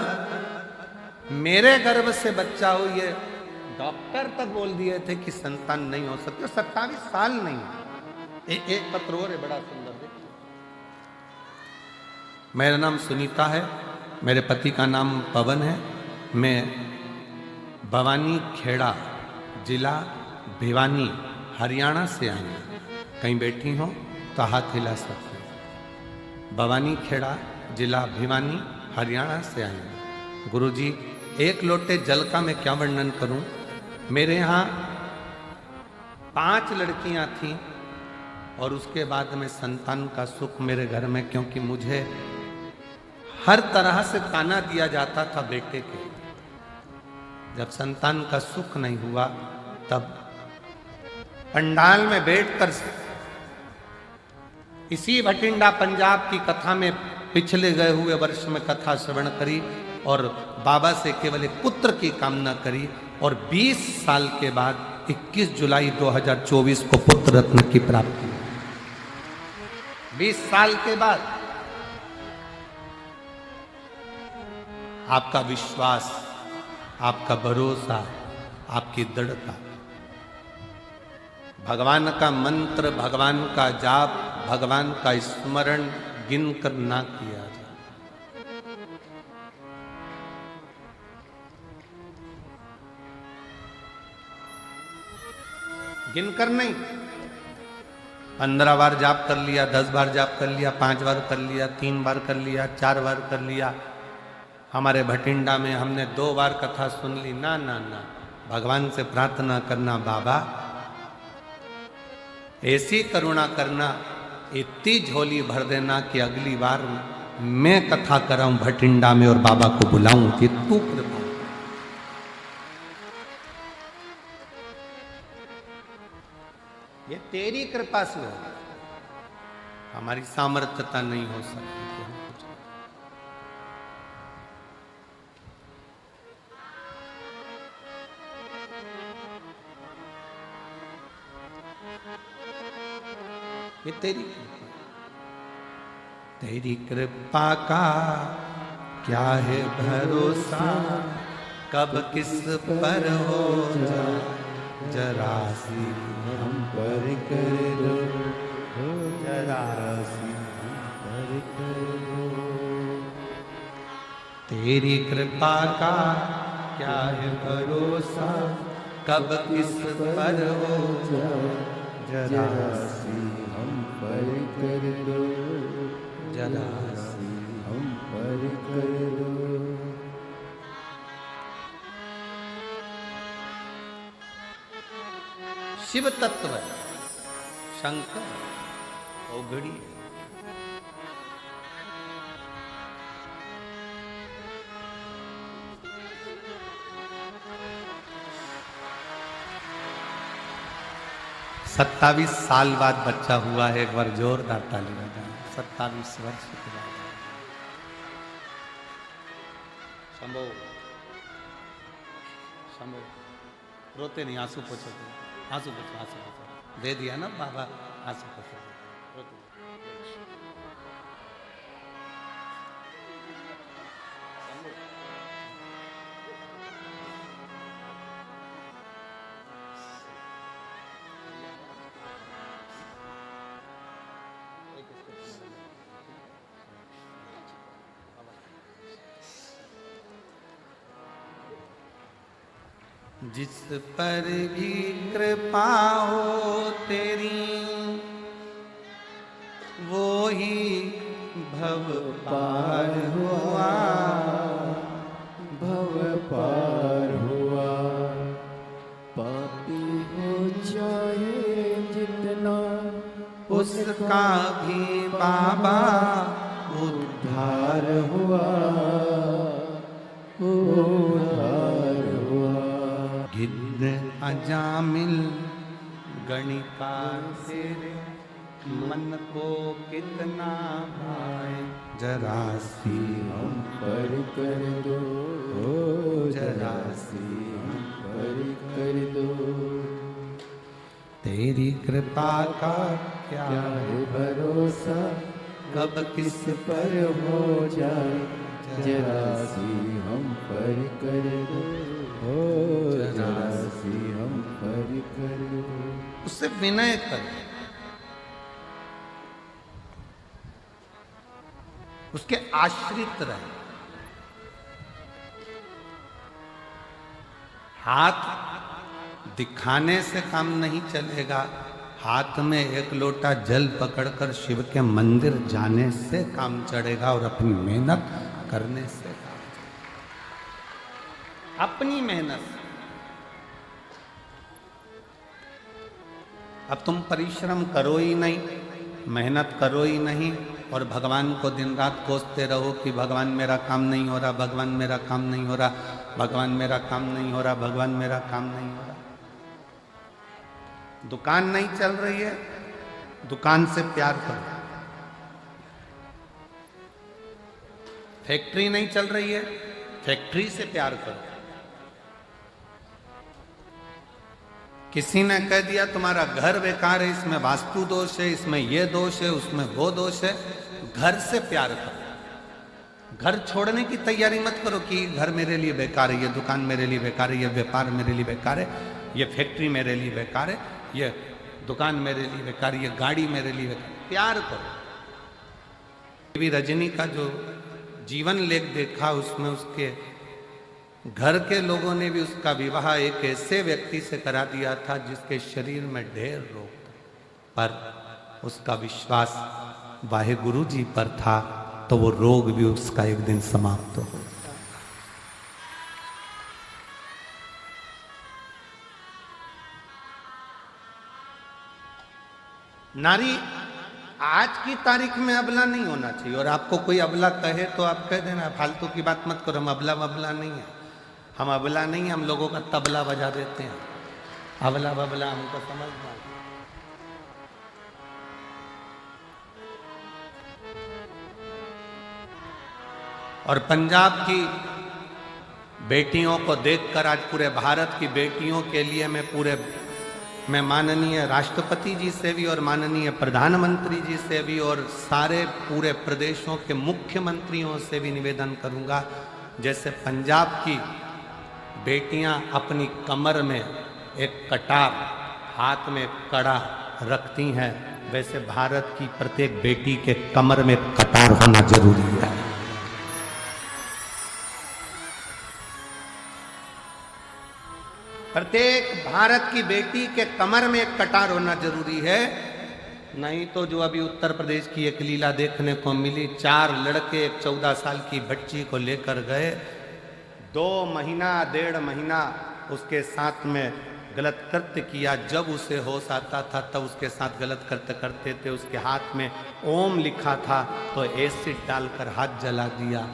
मेरे गर्भ से बच्चा हो ये डॉक्टर तक बोल दिए थे कि संतान नहीं हो सकती। 27 साल नहीं। एक पत्र और है बड़ा सुंदर। मेरा नाम सुनीता है, मेरे पति का नाम पवन है। मैं भवानी खेड़ा, जिला भिवानी, हरियाणा से आई हूँ। कहीं बैठी हो तो हाथ हिला सकते हो। भवानी खेड़ा, जिला भिवानी, हरियाणा से आई हूँ। गुरुजी, एक लोटे जल का मैं क्या वर्णन करूं। मेरे यहाँ 5 लड़कियां थीं और उसके बाद में संतान का सुख मेरे घर में, क्योंकि मुझे हर तरह से ताना दिया जाता था बेटे के। जब संतान का सुख नहीं हुआ तब पंडाल में बैठकर इसी भटिंडा पंजाब की कथा में पिछले गए हुए वर्ष में कथा श्रवण करी और बाबा से केवल एक पुत्र की कामना करी और 20 साल के बाद 21 जुलाई 2024 को पुत्र रत्न की प्राप्ति। 20 साल के बाद आपका विश्वास, आपका भरोसा, आपकी दृढ़ता, भगवान का मंत्र, भगवान का जाप, भगवान का स्मरण गिनकर ना किया जाए। गिनकर नहीं। 15 बार जाप कर लिया, 10 बार जाप कर लिया, 5 बार कर लिया, 3 बार कर लिया, 4 बार कर लिया। हमारे भटिंडा में हमने 2 बार कथा सुन ली। ना ना ना, भगवान से प्रार्थना करना, बाबा ऐसी करुणा करना, इतनी झोली भर देना कि अगली बार मैं कथा कराऊं भटिंडा में और बाबा को बुलाऊं कि तू कृपा। ये तेरी कृपा से हो, हमारी सामर्थ्यता नहीं हो सकती कि हम कुछ। ये तेरी कृपा का क्या है भरोसा, कब किस पर हो जाए जरा सी हम पर कर दो, जरा सी हम पर कर दो। तेरी कृपा का क्या है भरोसा, कब किस पर हो जाए जरा सी हम पर कर दो, जरा सी हम पर कर दो। शिव तत्व शंकर औघड़ी। सत्तावीस साल बाद बच्चा हुआ है। एक बार जोरदार ताली बजाएं। 27 वर्ष के बाद। शंभो शंभो, रोते नहीं, आंसू पोछो, आंसू पोछो, आंसू पोछो। दे दिया ना बाबा, आंसू पोछो, रोते। जिस पर भी कृपा हो तेरी वो ही भव पार हुआ, भव पार हुआ। पापी हो चाहे जितना उसका भी बाबा उद्धार हुआ, उद्धार हुआ। गिद्ध अजामिल गणिका तेरे मन को कितना भाए, जरा सी हम पर कर दो, जरा सी हम पर कर दो। तेरी कृपा का क्या क्या है भरोसा कब किस पर हो जाए, जरा सी हम पर कर दो, जरा सी हम पर कर दो। उससे विनय कर, उसके आश्रित रहे। हाथ दिखाने से काम नहीं चलेगा, हाथ में एक लोटा जल पकड़कर शिव के मंदिर जाने से काम चढ़ेगा और अपनी मेहनत करने से काम चढ़ेगा। अपनी मेहनत। अब तुम परिश्रम करो ही नहीं, मेहनत करो ही नहीं और भगवान को दिन रात कोसते रहो कि भगवान मेरा काम नहीं हो रहा, भगवान मेरा काम नहीं हो रहा, भगवान मेरा काम नहीं हो रहा, भगवान मेरा काम नहीं हो रहा। दुकान नहीं चल रही है, दुकान से प्यार करो। फैक्ट्री नहीं चल रही है, फैक्ट्री से प्यार करो। किसी ने कह दिया तुम्हारा घर बेकार है, इसमें वास्तु दोष है, इसमें ये दोष है, उसमें वो दोष है, घर से प्यार करो। घर छोड़ने की तैयारी मत करो कि घर मेरे लिए बेकार है, ये दुकान मेरे लिए बेकार है, ये व्यापार मेरे लिए बेकार है, ये फैक्ट्री मेरे लिए बेकार है, ये दुकान मेरे लिए बेकार है, ये गाड़ी मेरे लिए बेकार। प्यार करो। भी रजनी का जो जीवन लेख देखा, उसमें उसके घर के लोगों ने भी उसका विवाह एक ऐसे व्यक्ति से करा दिया था जिसके शरीर में ढेर रोग था, पर उसका विश्वास वाहेगुरु जी पर था, तो वो रोग भी उसका एक दिन समाप्त हो। नारी आज की तारीख में अबला नहीं होना चाहिए, और आपको कोई अबला कहे तो आप कह देना फालतू की बात मत करो, हम अबला वबला नहीं है, हम अबला नहीं है, हम लोगों का तबला बजा देते हैं, अबला बबला हमको समझना। और पंजाब की बेटियों को देखकर आज पूरे भारत की बेटियों के लिए मैं माननीय राष्ट्रपति जी से भी और माननीय प्रधानमंत्री जी से भी और सारे पूरे प्रदेशों के मुख्यमंत्रियों से भी निवेदन करूंगा, जैसे पंजाब की बेटियां अपनी कमर में एक कटार, हाथ में कड़ा रखती हैं, वैसे भारत की प्रत्येक बेटी के कमर में कटार होना जरूरी है। प्रत्येक भारत की बेटी के कमर में एक कटार होना जरूरी है, नहीं तो जो अभी उत्तर प्रदेश की एक लीला देखने को मिली, 4 लड़के एक 14 साल की बच्ची को लेकर गए, 2 महीना 1.5 महीना उसके साथ में गलत कृत्य किया। जब उसे होश आता था तब उसके साथ गलत कृत्य करते थे, उसके हाथ में ओम लिखा था तो एसिड डालकर हाथ जला दिया।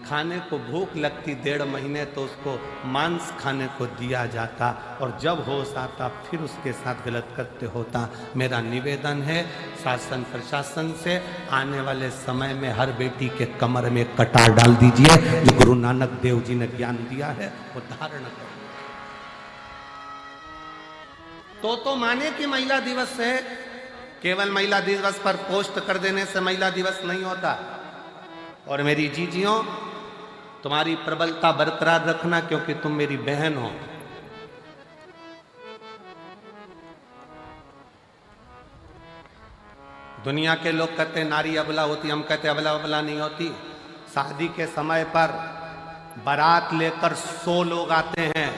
खाने को भूख लगती 1.5 महीने तो उसको मांस खाने को दिया जाता, और जब होश आता फिर उसके साथ गलत कृत्य होता। मेरा निवेदन है शासन प्रशासन से, आने वाले समय में हर बेटी के कमर में कटार डाल दीजिए, जो गुरु नानक देव जी ने ज्ञान दिया है वो धारण करो। तो माने कि महिला दिवस है, केवल महिला दिवस पर पोस्ट कर देने से महिला दिवस नहीं होता। और मेरी जीजियों, तुम्हारी प्रबलता बरकरार रखना, क्योंकि तुम मेरी बहन हो। दुनिया के लोग कहते हैं नारी अबला होती, हम कहते अबला अबला नहीं होती। शादी के समय पर बारात लेकर 100 लोग आते हैं,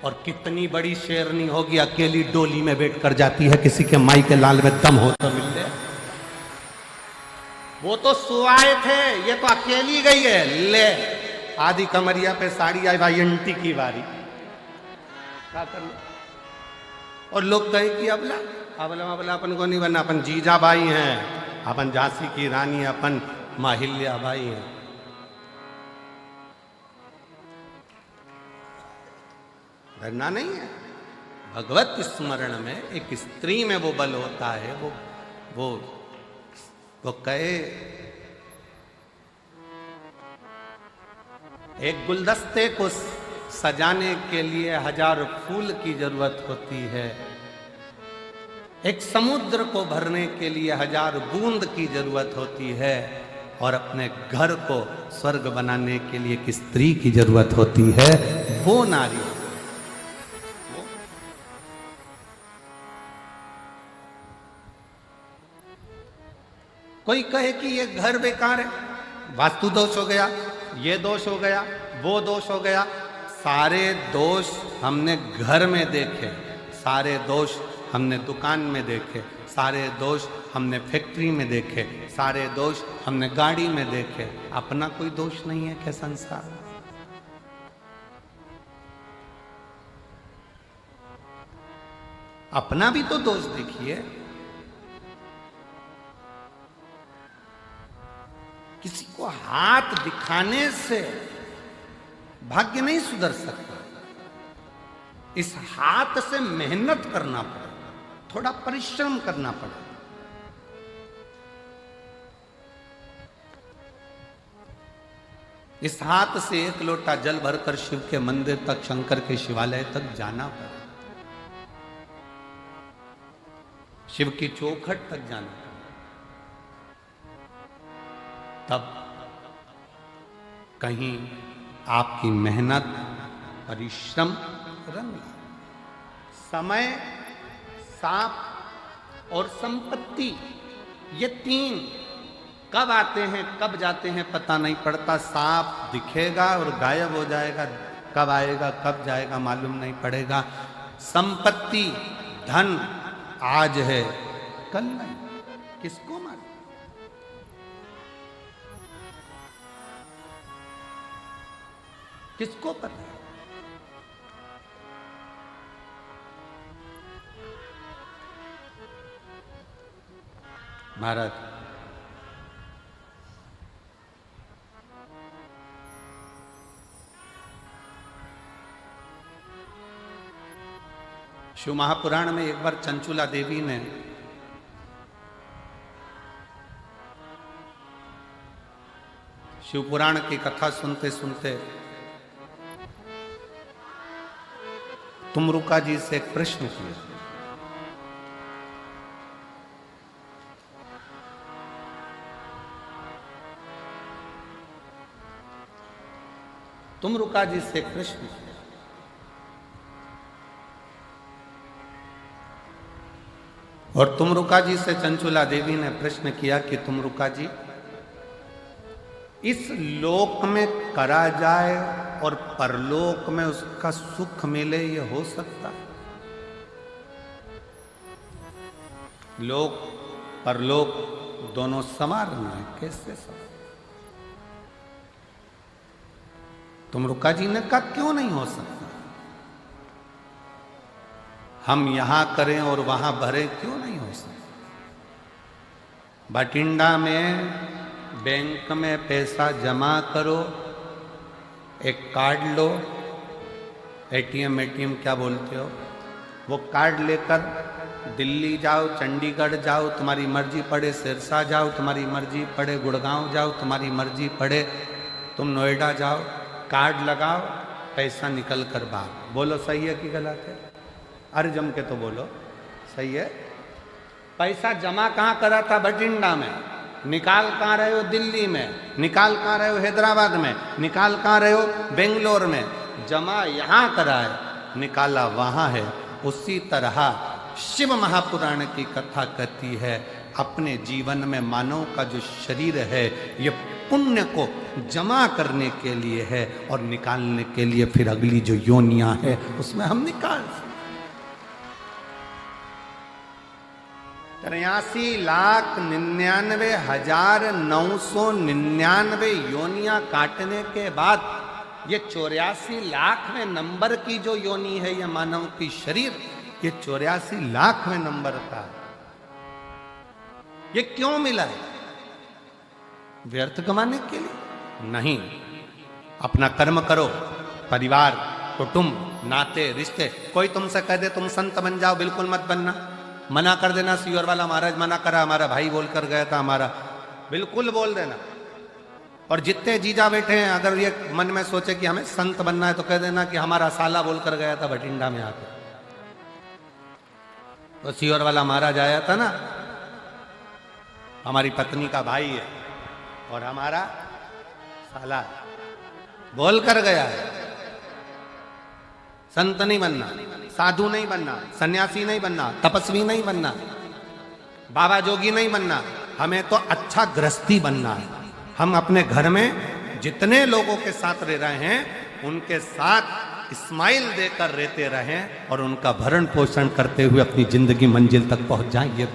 और कितनी बड़ी शेरनी होगी, अकेली डोली में बैठ कर जाती है, किसी के माई के लाल में दम हो तो मिल ले। वो तो सुआए थे, ये तो अकेली गई है। ले आधी कमरिया पे साड़ी आई, भाई अंटी की बारी क्या करना। और लोग कहे कि अबला अबला अपन को नहीं बनना, अपन जीजा बाई हैं, अपन झांसी की रानी, अपन माहिल्या बाई हैं। डरना नहीं है। भगवत स्मरण में एक स्त्री में वो बल होता है। वो कहे एक गुलदस्ते को सजाने के लिए 1000 फूल की जरूरत होती है, एक समुद्र को भरने के लिए 1000 बूंद की जरूरत होती है, और अपने घर को स्वर्ग बनाने के लिए एक स्त्री की जरूरत होती है। वो नारी कोई कहे कि ये घर बेकार है, वास्तु दोष हो गया, ये दोष हो गया, वो दोष हो गया। सारे दोष हमने घर में देखे, सारे दोष हमने दुकान में देखे, सारे दोष हमने फैक्ट्री में देखे, सारे दोष हमने गाड़ी में देखे। अपना कोई दोष नहीं है क्या संसार में? अपना भी तो दोष देखिए। किसी को हाथ दिखाने से भाग्य नहीं सुधर सकता। इस हाथ से मेहनत करना पड़ेगा, थोड़ा परिश्रम करना पड़ेगा। इस हाथ से 1 लोटा जल भरकर शिव के मंदिर तक, शंकर के शिवालय तक जाना पड़ेगा, शिव की चौखट तक जाना पड़ेगा। तब कहीं आपकी मेहनत, परिश्रम रंग लाए। समय, सांप और संपत्ति, ये 3 कब आते हैं कब जाते हैं पता नहीं पड़ता। सांप दिखेगा और गायब हो जाएगा, कब आएगा कब जाएगा मालूम नहीं पड़ेगा। संपत्ति, धन आज है कल नहीं, किसको मालूम। किसको पता है? महाराज शिव महापुराण में एक बार चंचुला देवी ने शिव पुराण की कथा सुनते सुनते तुमरुका जी से एक प्रश्न किया। तुमरुका जी से एक प्रश्न किया। और तुमरुका जी से चंचुला देवी ने प्रश्न किया कि तुमरुका जी, इस लोक में करा जाए और परलोक में उसका सुख मिले, ये हो सकता? लोक परलोक दोनों समान है, कैसे समान? तुमरुका जी ने कहा क्यों नहीं हो सकता? हम यहां करें और वहां भरे, क्यों नहीं हो सकता? बठिंडा में बैंक में पैसा जमा करो, एक कार्ड लो, एटीएम क्या बोलते हो, वो कार्ड लेकर दिल्ली जाओ, चंडीगढ़ जाओ, तुम्हारी मर्जी पड़े सिरसा जाओ, तुम्हारी मर्जी पड़े गुड़गांव जाओ, तुम्हारी मर्जी पड़े तुम नोएडा जाओ, कार्ड लगाओ, पैसा निकल कर बाहर। बोलो सही है कि गलत है? अरे जम के तो बोलो सही है। पैसा जमा कहाँ करा था? बठिंडा में। निकाल कहाँ रहे हो? दिल्ली में। निकाल कहाँ रहे हो? हैदराबाद में। निकाल कहाँ रहे हो? बेंगलोर में। जमा यहाँ करा है, निकाला वहाँ है। उसी तरह शिव महापुराण की कथा कहती है, अपने जीवन में मानव का जो शरीर है, ये पुण्य को जमा करने के लिए है और निकालने के लिए फिर अगली जो योनियां है उसमें हम निकाल 83,99,999 योनियां काटने के बाद ये 84,00,000वें नंबर की जो योनि है ये मानव की शरीर ये 84,00,000वें नंबर का है। ये क्यों मिला है? व्यर्थ कमाने के लिए नहीं। अपना कर्म करो, परिवार, कुटुंब, नाते, रिश्ते। कोई तुमसे कह दे तुम संत बन जाओ, बिल्कुल मत बनना। मना कर देना, सीवर वाला महाराज मना करा, हमारा भाई बोल कर गया था, हमारा बिल्कुल बोल देना। और जितने जीजा बैठे हैं अगर ये मन में सोचे कि हमें संत बनना है तो कह देना कि हमारा साला बोल कर गया था भटिंडा में आकर। तो सीवर वाला महाराज आया था ना, हमारी पत्नी का भाई है और हमारा साला बोल कर गया है। संत नहीं बनना, साधु नहीं बनना, सन्यासी नहीं बनना, तपस्वी नहीं बनना, बाबा जोगी नहीं बनना, हमें तो अच्छा गृहस्थी बनना है। हम अपने घर में जितने लोगों के साथ रह रहे हैं उनके साथ स्माइल देकर रहते रहें और उनका भरण पोषण करते हुए अपनी जिंदगी मंजिल तक पहुंच जाएं। ये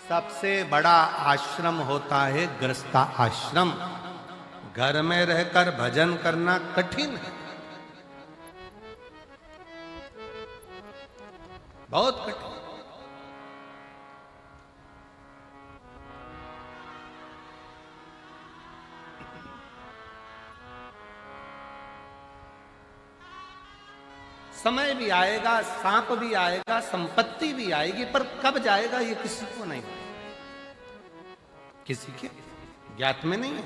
सबसे बड़ा आश्रम होता है गृहस्था आश्रम। घर में रहकर भजन करना कठिन है, बहुत कठिन। समय भी आएगा, सांप भी आएगा, संपत्ति भी आएगी, पर कब जाएगा ये किसी को नहीं, किसी के ज्ञात में नहीं है।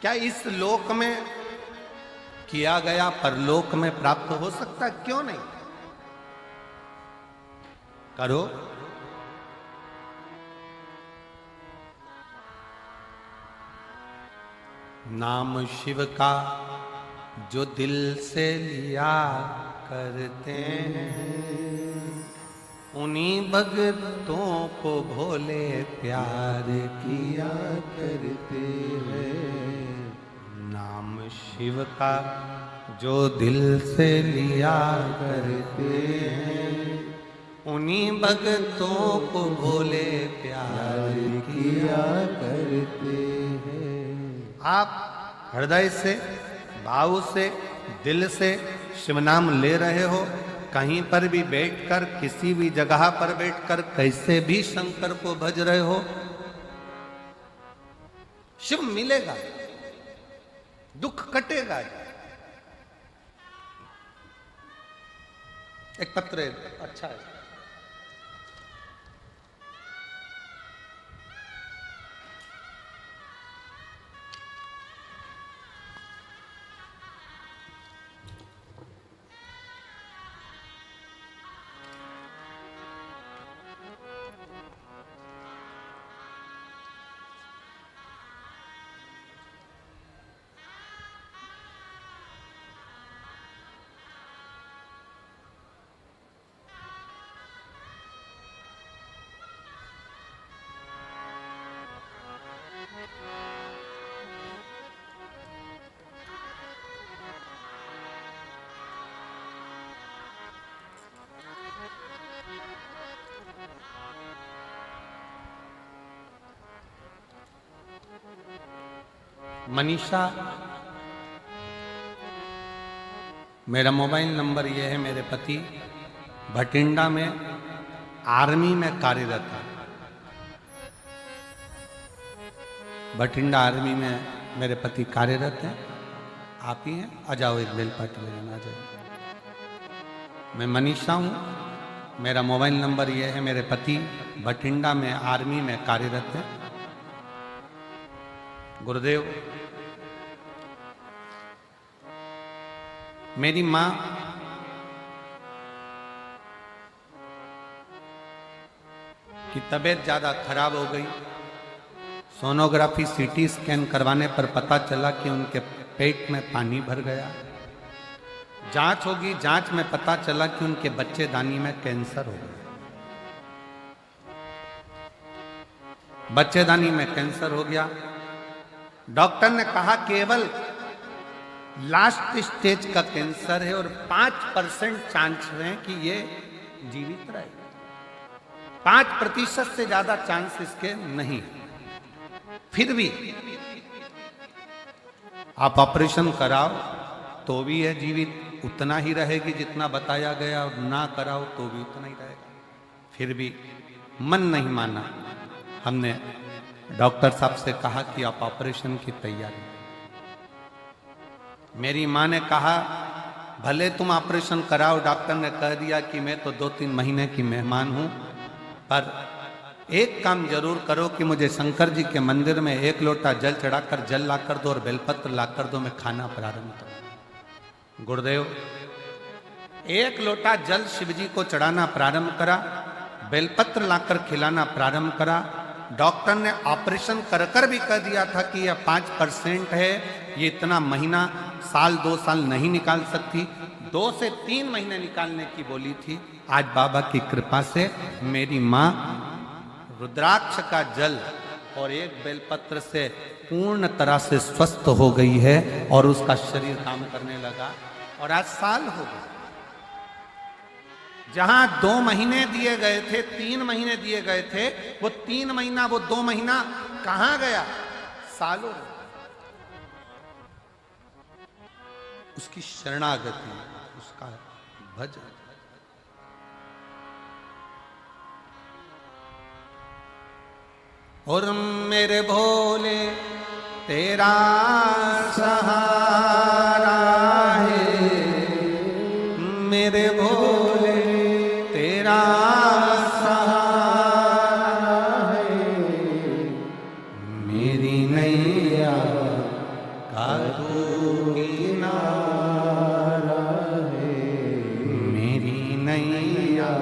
क्या इस लोक में किया गया परलोक में प्राप्त हो सकता है? क्यों नहीं? करो। नाम शिव का जो दिल से लिया करते हैं उन्हीं भक्तों को भोले प्यार किया करते हैं। नाम शिव का जो दिल से लिया करते हैं उन्हीं भक्तों को भोले प्यार किया करते हैं। आप हृदय से, भाव से, दिल से शिव नाम ले रहे हो, कहीं पर भी बैठकर, किसी भी जगह पर बैठकर कैसे भी शंकर को भज रहे हो, शिव मिलेगा, दुख कटेगा। एक पत्र अच्छा है। मनीषा, मेरा मोबाइल नंबर ये है। मेरे पति भटिंडा में आर्मी में कार्यरत है। भटिंडा आर्मी में मेरे पति कार्यरत हैं। आप ही हैं? आ जाओ, एक बेलपाटी में आ जाओ। मैं मनीषा हूँ। मेरा मोबाइल नंबर ये है। मेरे पति भटिंडा में आर्मी में कार्यरत है। गुरुदेव, मेरी माँ की तबीयत ज़्यादा खराब हो गई। सोनोग्राफी, सीटी स्कैन करवाने पर पता चला कि उनके पेट में पानी भर गया। जांच होगी, जांच में पता चला कि उनके बच्चेदानी में कैंसर हो गया। बच्चेदानी में कैंसर हो गया। डॉक्टर ने कहा केवल लास्ट स्टेज का कैंसर है और 5% चांस है कि ये जीवित रहे। 5% से ज्यादा चांस इसके नहीं। फिर भी आप ऑपरेशन कराओ तो भी है जीवित, उतना ही रहेगी जितना बताया गया, और ना कराओ तो भी उतना ही रहेगा। फिर भी मन नहीं माना। हमने डॉक्टर साहब से कहा कि आप ऑपरेशन की तैयारी। मेरी मां ने कहा भले तुम ऑपरेशन कराओ। डॉक्टर ने कह दिया कि मैं तो 2-3 महीने की मेहमान हूं, पर एक काम जरूर करो कि मुझे शंकर जी के मंदिर में 1 लोटा जल चढ़ाकर जल लाकर दो और बेलपत्र लाकर दो, मैं खाना प्रारंभ करूं। गुरुदेव 1 लोटा जल शिव जी को चढ़ाना प्रारंभ करा, बेलपत्र लाकर खिलाना प्रारंभ करा। डॉक्टर ने ऑपरेशन कर कर भी कह दिया था कि यह 5% है, ये इतना महीना, साल 2 साल नहीं निकाल सकती। 2 से 3 महीने निकालने की बोली थी। आज बाबा की कृपा से मेरी माँ रुद्राक्ष का जल और 1 बेलपत्र से पूर्ण तरह से स्वस्थ हो गई है और उसका शरीर काम करने लगा और आज साल हो गया। जहां 2 महीने दिए गए थे, 3 महीने दिए गए थे, वो 3 महीना, वो 2 महीना कहां गया? सालों। उसकी शरणागति, उसका भजन। और मेरे भोले तेरा सहारा है, मेरे भोले तेरा सहारा है, मेरी नैया का तू किनारा है, मेरी नैया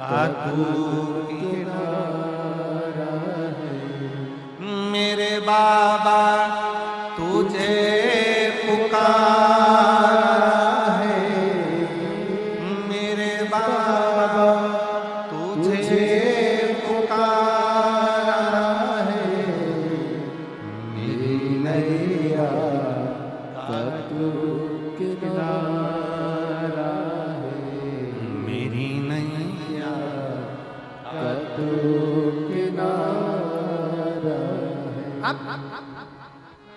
का तू किनारा है। मेरे बाबा तुझे पुकारा है, मेरे बाबा तुझे पुकारा है, मेरी नैया का तू किनारा है, मेरी नैया का तू किनारा है।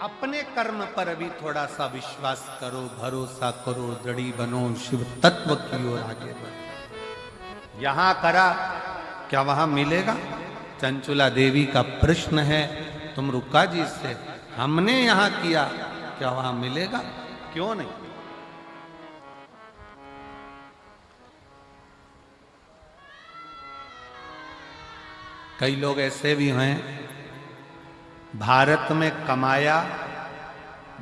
अपने कर्म पर अभी थोड़ा सा विश्वास करो, भरोसा करो, दृढ़ी बनो, शिव तत्व की ओर आगे बढ़ो। यहां करा क्या वहां मिलेगा? चंचुला देवी का प्रश्न है तुम रुक्का जी से, हमने यहां किया क्या वहां मिलेगा? क्यों नहीं? कई लोग ऐसे भी हैं, भारत में कमाया,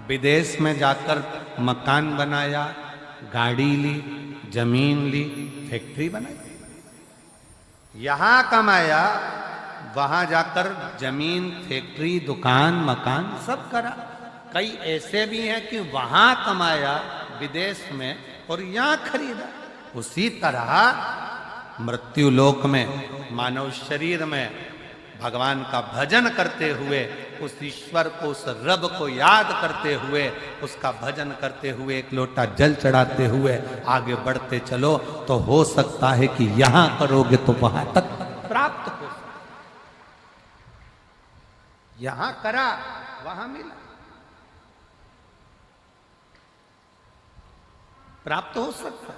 विदेश में जाकर मकान बनाया, गाड़ी ली, जमीन ली, फैक्ट्री बनाई। यहां कमाया, वहां जाकर जमीन, फैक्ट्री, दुकान, मकान सब करा। कई ऐसे भी हैं कि वहां कमाया विदेश में और यहां खरीदा। उसी तरह मृत्यु लोक में, मानव शरीर में भगवान का भजन करते हुए, उस ईश्वर को, उस रब को याद करते हुए, उसका भजन करते हुए, 1 लोटा जल चढ़ाते हुए आगे बढ़ते चलो तो हो सकता है कि यहां करोगे तो वहां तक प्राप्त हो। यहां करा, वहां मिला, प्राप्त हो सकता।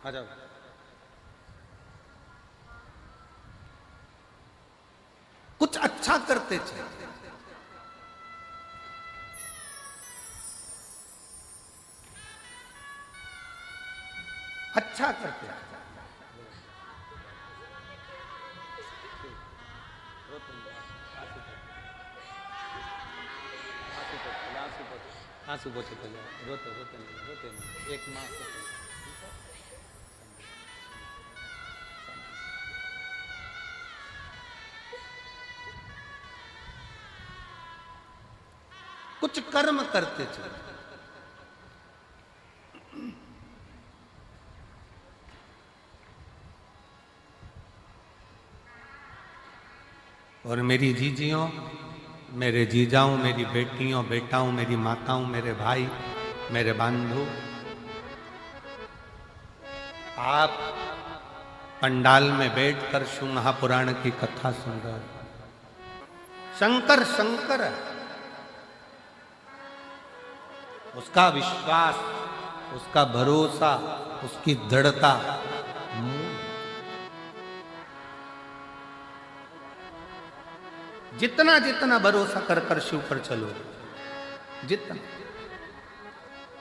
आ जाओ। कुछ अच्छा करते चले, अच्छा करते आंसू पोछे तो रोते रोते रोते नहीं, एक मास कुछ कर्म करते चले। और मेरी जीजियों, मेरे जीजाओं, मेरी बेटियों, बेटाओं, मेरी माताओं, मेरे भाई, मेरे बंधु, आप पंडाल में बैठकर शिव महापुराण की कथा सुन रहे हैं। शंकर शंकर है, उसका विश्वास, उसका भरोसा, उसकी दृढ़ता जितना जितना भरोसा कर कर शिव पर चलो, जितना,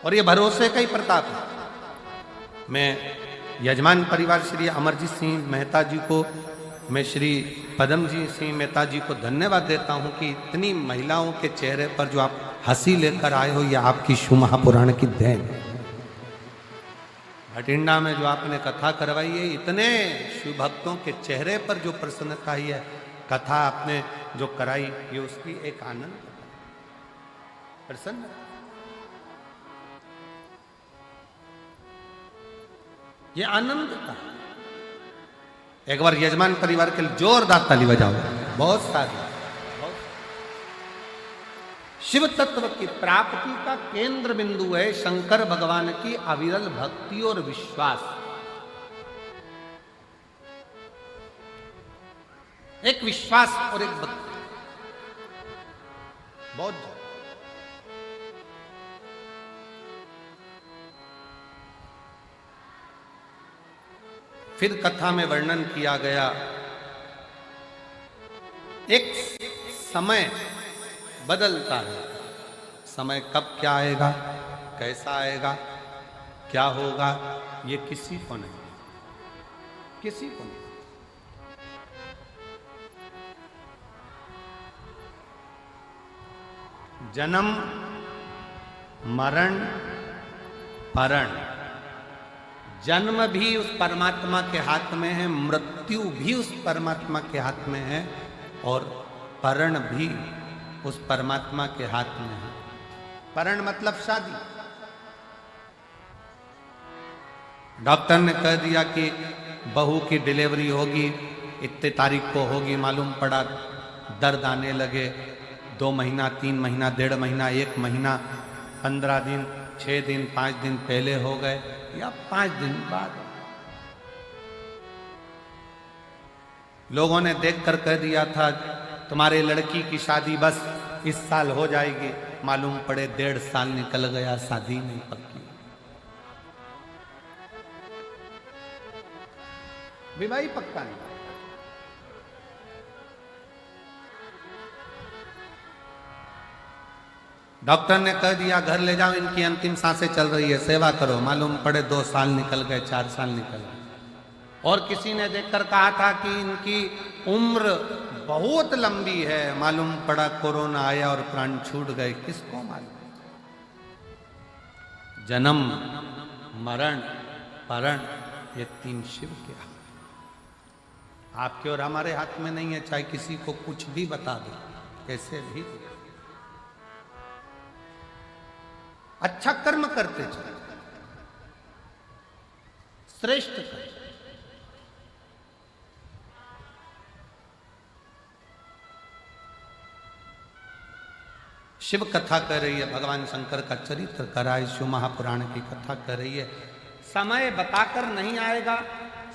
और ये भरोसे का ही प्रताप है। मैं यजमान परिवार श्री अमरजीत सिंह मेहता जी को, मैं श्री पदमजी सिंह मेहता जी को धन्यवाद देता हूं कि इतनी महिलाओं के चेहरे पर जो आप हंसी लेकर आए हो, यह आपकी शिव महापुराण की देन। भटिंडा में जो आपने कथा करवाई है, इतने शिव भक्तों के चेहरे पर जो प्रसन्नता आई है, कथा आपने जो कराई, ये उसकी एक आनंद, प्रसन्न, ये आनंद था। एक बार यजमान परिवार के लिए जोरदार ताली बजाओ। बहुत सारी शिव तत्व की प्राप्ति का केंद्र बिंदु है शंकर भगवान की अविरल भक्ति और विश्वास। एक विश्वास और एक भक्ति, बहुत ज्यादा। फिर कथा में वर्णन किया गया, एक समय बदलता है, समय कब क्या आएगा, कैसा आएगा, क्या होगा, ये किसी को नहीं, किसी को नहीं। जन्म मरण परण, जन्म भी उस परमात्मा के हाथ में है, मृत्यु भी उस परमात्मा के हाथ में है, और परण भी उस परमात्मा के हाथ में है। परण मतलब शादी। डॉक्टर ने कह दिया कि बहू की डिलीवरी होगी, इतने तारीख को होगी, मालूम पड़ा दर्द आने लगे, 2 महीना, 3 महीना, 1.5 महीना, 1 महीना, 15 दिन, 6 दिन, 5 दिन पहले हो गए या 5 दिन बाद। लोगों ने देखकर कह दिया था तुम्हारे लड़की की शादी बस इस साल हो जाएगी, मालूम पड़े 1.5 साल निकल गया, शादी नहीं पक्की। विवाह ही पक्का नहीं। डॉक्टर ने कह दिया घर ले जाओ, इनकी अंतिम सांसें चल रही है, सेवा करो, मालूम पड़े 2 साल निकल गए, 4 साल निकल गए। और किसी ने देखकर कहा था कि इनकी उम्र बहुत लंबी है, मालूम पड़ा कोरोना आया और प्राण छूट गए, किसको मालूम। जन्म मरण परण, ये 3 शिव के हाथ, आपके और हमारे हाथ में नहीं है। चाहे किसी को कुछ भी बता दो, कैसे भी अच्छा कर्म करते चले, श्रेष्ठ कर्म। शिव कथा कर रही है, भगवान शंकर का चरित्र कराए, शिव महापुराण की कथा कर रही है। समय बताकर नहीं आएगा,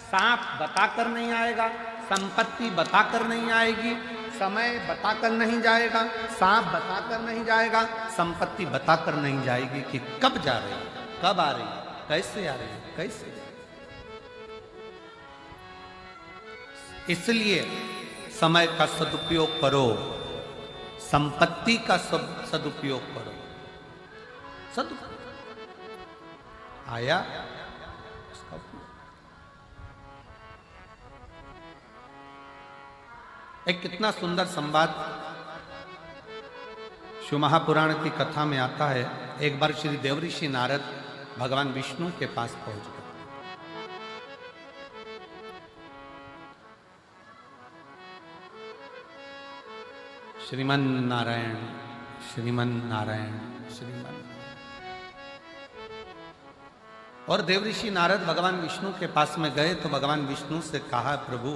सांप बताकर नहीं आएगा, संपत्ति बताकर नहीं आएगी, समय बताकर नहीं जाएगा, सांप बताकर नहीं जाएगा, संपत्ति बताकर नहीं जाएगी कि कब जा रही है, कब आ रही है, कैसे आ रही है, कैसे। इसलिए समय का सदुपयोग करो, संपत्ति का सदुपयोग करो। सदुपयोग आया उसका उपयोग। एक कितना सुंदर संवाद शिव महापुराण की कथा में आता है। एक बार श्री देवऋषि नारद भगवान विष्णु के पास पहुंच गए। श्रीमन नारायण, श्रीमन नारायण, श्रीमन। और देवऋषि नारद भगवान विष्णु के पास में गए तो भगवान विष्णु से कहा, प्रभु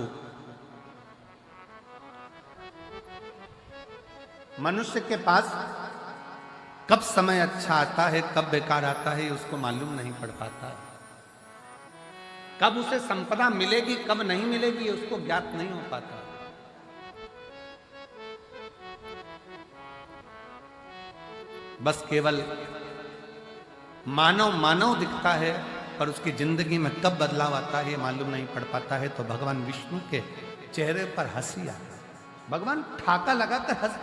मनुष्य के पास कब समय अच्छा आता है, कब बेकार आता है, उसको मालूम नहीं पड़ पाता। कब उसे संपदा मिलेगी, कब नहीं मिलेगी, उसको ज्ञात नहीं हो पाता। बस केवल मानव मानव दिखता है, पर उसकी जिंदगी में कब बदलाव आता है ये मालूम नहीं पड़ पाता है। तो भगवान विष्णु के चेहरे पर हंसी आ, भगवान ठाका लगाकर हंस,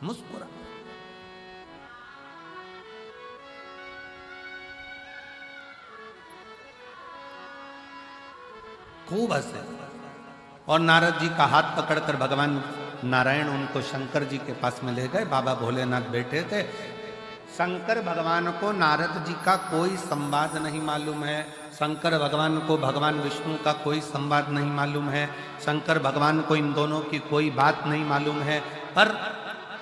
मुस्कुरा। खूब हंसे। और नारद जी का हाथ पकड़कर भगवान नारायण उनको शंकर जी के पास में ले गए। बाबा भोलेनाथ बैठे थे। शंकर भगवान को नारद जी का कोई संवाद नहीं मालूम है, शंकर भगवान को भगवान विष्णु का कोई संवाद नहीं मालूम है, शंकर भगवान को इन दोनों की कोई बात नहीं मालूम है। पर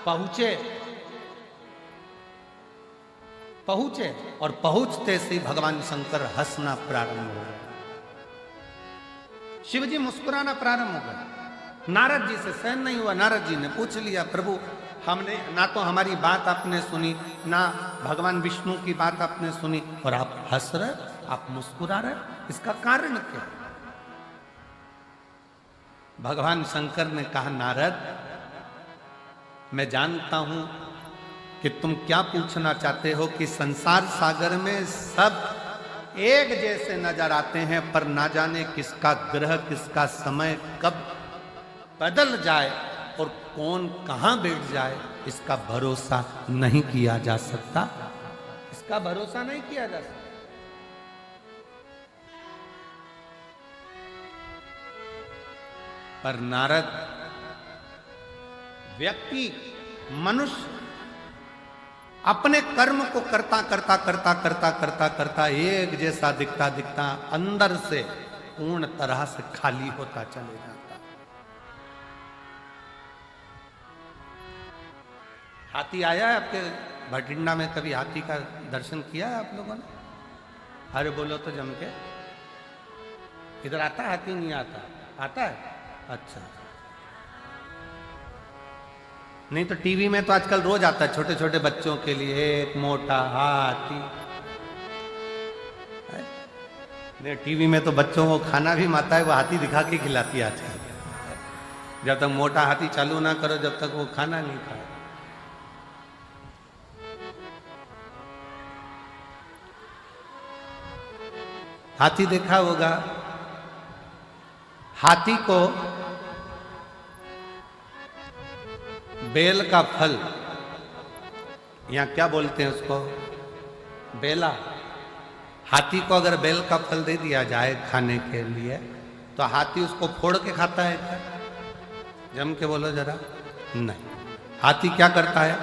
पहुंचे और पहुंचते से भगवान शंकर हंसना प्रारंभ हो गए, शिव जी मुस्कुराना प्रारंभ हो गए। नारद जी से सहन नहीं हुआ। नारद जी ने पूछ लिया, प्रभु हमने ना तो हमारी बात आपने सुनी, ना भगवान विष्णु की बात आपने सुनी, और आप हंस रहे, आप मुस्कुरा रहे, इसका कारण क्या? भगवान शंकर ने कहा, नारद मैं जानता हूं कि तुम क्या पूछना चाहते हो, कि संसार सागर में सब एक जैसे नजर आते हैं, पर ना जाने किसका ग्रह, किसका समय कब बदल जाए और कौन कहां बैठ जाए, इसका भरोसा नहीं किया जा सकता, इसका भरोसा नहीं किया जा सकता। पर नारद व्यक्ति, मनुष्य अपने कर्म को करता करता करता करता करता करता एक जैसा दिखता दिखता अंदर से पूर्ण तरह से खाली होता चले जाता। हाथी आया है आपके भटिंडा में? कभी हाथी का दर्शन किया है आप लोगों ने? अरे बोलो तो जम के। इधर आता है हाथी? नहीं आता? आता है? अच्छा। नहीं तो टीवी में तो आजकल रोज आता है छोटे छोटे बच्चों के लिए, एक मोटा हाथी। टीवी में तो बच्चों को खाना भी माता है वो हाथी दिखा के खिलाती है आजकल। जब तक मोटा हाथी चालू ना करो जब तक वो खाना नहीं खाए। हाथी देखा होगा। हाथी को बेल का फल, यहां क्या बोलते हैं उसको, बेला। हाथी को अगर बेल का फल दे दिया जाए खाने के लिए तो हाथी उसको फोड़ के खाता है क्या? जम के बोलो जरा। नहीं। हाथी क्या करता है,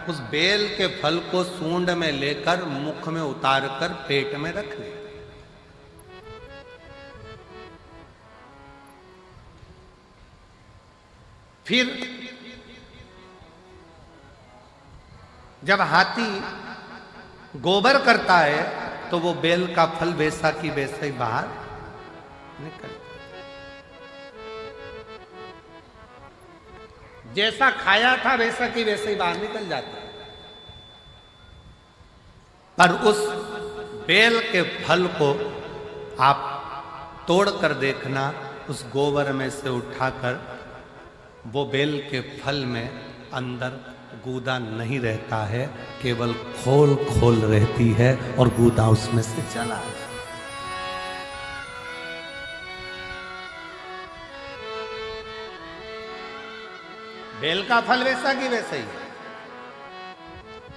उस बेल के फल को सूंड में लेकर मुख में उतार कर पेट में रख ले। फिर जब हाथी गोबर करता है तो वो बेल का फल वैसा की वैसा ही बाहर निकल, जैसा खाया था वैसा की वैसे ही बाहर निकल जाता है। पर उस बेल के फल को आप तोड़ कर देखना, उस गोबर में से उठाकर, वो बेल के फल में अंदर गूदा नहीं रहता है, केवल खोल खोल रहती है और गूदा उसमें से चला है। बेल का फल वैसा की वैसा ही।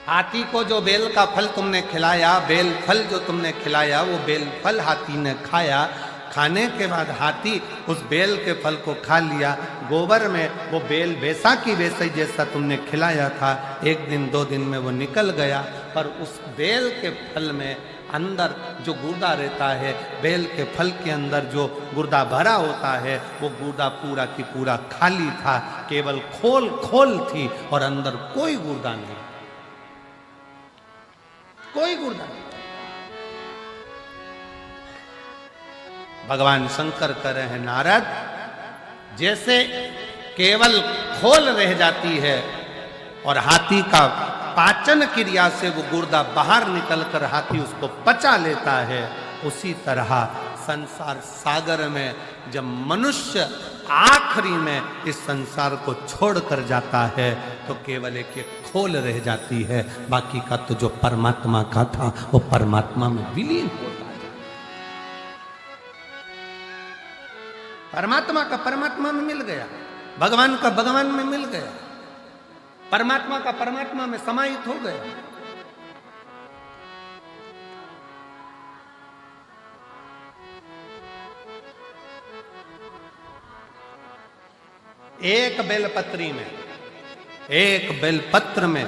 हाथी को जो बेल का फल तुमने खिलाया, बेल फल जो तुमने खिलाया, वो बेल फल हाथी ने खाया। खाने के बाद हाथी उस बेल के फल को खा लिया। गोबर में वो बेल वैसा की वैसा ही जैसा तुमने खिलाया था, एक दिन दो दिन में वो निकल गया। पर उस बेल के फल में अंदर जो गुर्दा रहता है, बेल के फल के अंदर जो गुर्दा भरा होता है, वो गुर्दा पूरा की पूरा खाली था, केवल खोल खोल थी और अंदर कोई गुर्दा नहीं, कोई गुर्दा नहीं। भगवान शंकर कह रहे हैं, नारद, जैसे केवल खोल रह जाती है और हाथी का पाचन क्रिया से वो गुर्दा बाहर निकलकर हाथी उसको पचा लेता है, उसी तरह संसार सागर में जब मनुष्य आखिरी में इस संसार को छोड़कर जाता है तो केवल एक खोल रह जाती है, बाकी का तो जो परमात्मा का था वो परमात्मा में विलीन होता है। परमात्मा का परमात्मा में मिल गया, भगवान का भगवान में मिल गया, परमात्मा का परमात्मा में समाहित हो गया। एक बेलपत्री में, एक बेलपत्र में,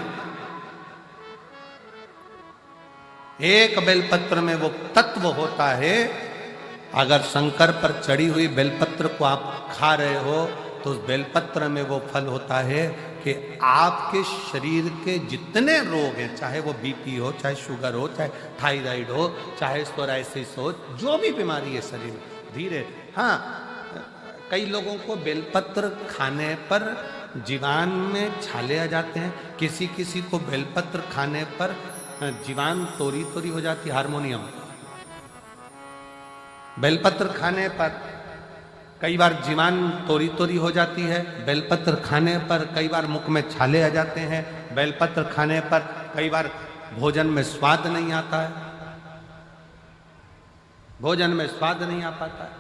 एक बेलपत्र में वो तत्व होता है। अगर शंकर पर चढ़ी हुई बेलपत्र को आप खा रहे हो तो उस बेलपत्र में वो फल होता है कि आपके शरीर के जितने रोग हैं, चाहे वो बीपी हो, चाहे शुगर हो, चाहे थायराइड हो, चाहे सोराइसिस हो, जो भी बीमारी है शरीर में, धीरे। हाँ, कई लोगों को बेलपत्र खाने पर जीवान में छाले आ जाते हैं, किसी किसी को बेलपत्र खाने पर जीवान तोरी तोरी हो जाती है, हारमोनियम। बेलपत्र खाने पर कई बार जीवान तोरी तोरी हो जाती है, बेलपत्र खाने पर कई बार मुख में छाले आ जाते हैं, बेलपत्र खाने पर कई बार भोजन में स्वाद नहीं आता है, भोजन में स्वाद नहीं आ पाता है।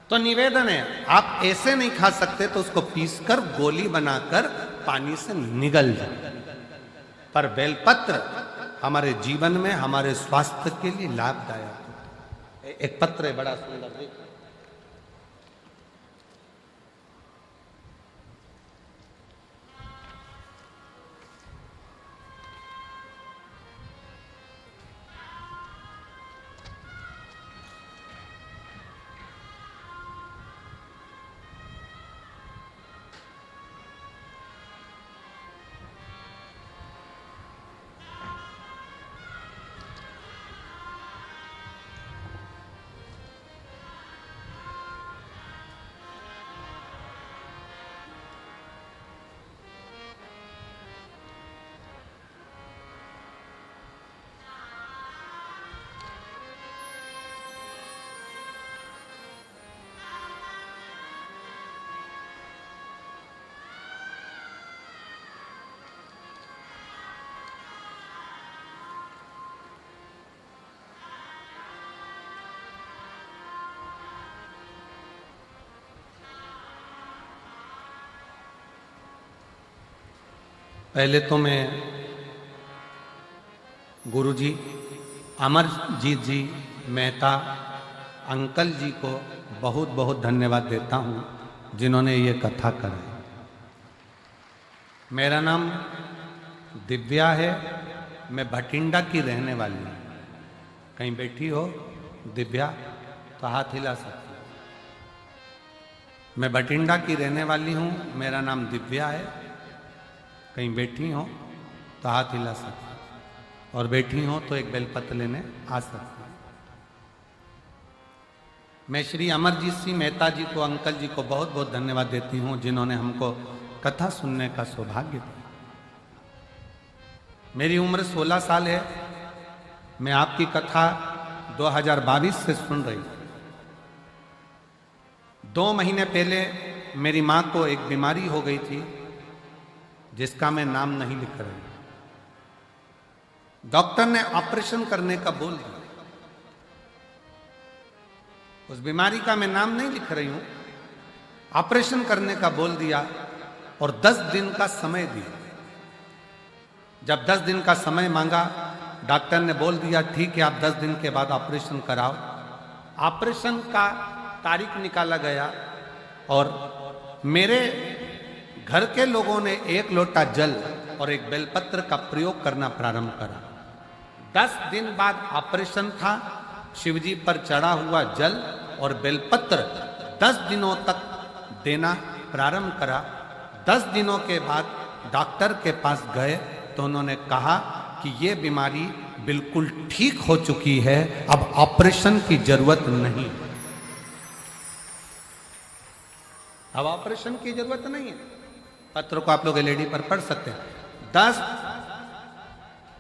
तो निवेदन है, आप ऐसे नहीं खा सकते तो उसको पीसकर गोली बनाकर पानी से निगल जाए। पर बेलपत्र हमारे जीवन में, हमारे स्वास्थ्य के लिए लाभदायक है। एक पत्र है बड़ा सुंदर, देखो। पहले तो मैं गुरुजी अमरजीत जी मेहता अंकल जी को बहुत बहुत धन्यवाद देता हूँ, जिन्होंने ये कथा कराई। मेरा नाम दिव्या है, मैं भटिंडा की रहने वाली हूँ। कहीं बैठी हो दिव्या तो हाथ हिला सकती हो। मैं भटिंडा की रहने वाली हूँ, मेरा नाम दिव्या है। कहीं बैठी हो तो हाथ हिला सकती हो, और बैठी हो तो एक बेलपत्र लेने आ सकती हो। मैं श्री अमरजीत सिंह मेहता जी को, अंकल जी को बहुत बहुत धन्यवाद देती हूँ, जिन्होंने हमको कथा सुनने का सौभाग्य दिया। मेरी उम्र 16 साल है। मैं आपकी कथा 2022 से सुन रही हूँ। 2 महीने पहले मेरी माँ को एक बीमारी हो गई थी, जिसका मैं नाम नहीं लिख रही। डॉक्टर ने ऑपरेशन करने का बोल दिया। उस बीमारी का मैं नाम नहीं लिख रही हूं, ऑपरेशन करने का बोल दिया और 10 दिन का समय दिया। जब 10 दिन का समय मांगा, डॉक्टर ने बोल दिया ठीक है, आप 10 दिन के बाद ऑपरेशन कराओ। ऑपरेशन का तारीख निकाला गया और मेरे घर के लोगों ने 1 लोटा जल और एक बेलपत्र का प्रयोग करना प्रारंभ करा। 10 दिन बाद ऑपरेशन था। शिवजी पर चढ़ा हुआ जल और बेलपत्र 10 दिनों तक देना प्रारंभ करा। 10 दिनों के बाद डॉक्टर के पास गए तो उन्होंने कहा कि ये बीमारी बिल्कुल ठीक हो चुकी है, अब ऑपरेशन की जरूरत नहीं। अब ऑपरेशन की जरूरत नहीं है। पत्र को आप लोग एलईडी पर पढ़ सकते हैं। 10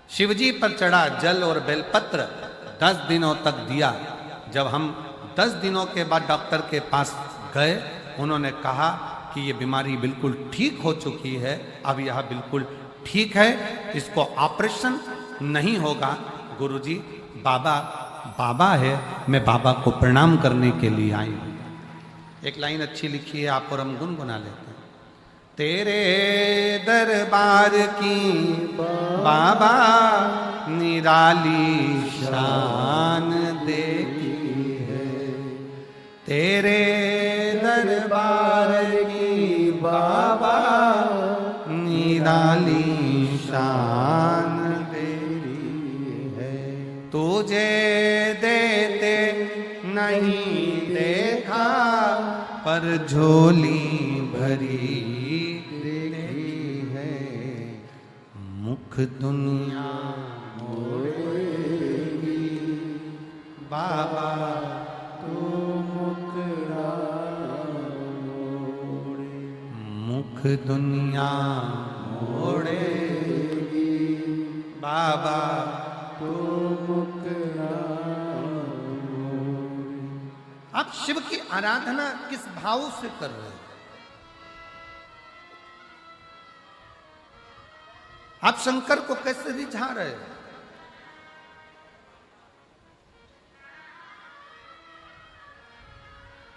शिवजी पर चढ़ा जल और बेलपत्र 10 दिनों तक दिया। जब हम 10 दिनों के बाद डॉक्टर के पास गए, उन्होंने कहा कि ये बीमारी बिल्कुल ठीक हो चुकी है, अब यह बिल्कुल ठीक है, इसको ऑपरेशन नहीं होगा। गुरुजी बाबा है, मैं बाबा को प्रणाम करने के लिए आई हूं। एक लाइन अच्छी लिखी है, आप और हम गुनगुना लेते हैं। तेरे दरबार की बाबा निराली शान देखी है, तेरे दरबार की बाबा निराली शान देखी है। तुझे देते नहीं देखा, पर झोली भरी देखी है। मुख दुनिया मोड़ेगी बाबा, तू मुखड़ा मोड़े। मुख दुनिया मोड़ेगी बाबा, तू मुखड़ा। आप शिव की आराधना किस भाव से कर रहे हैं? आप शंकर को कैसे रिझा रहे हैं?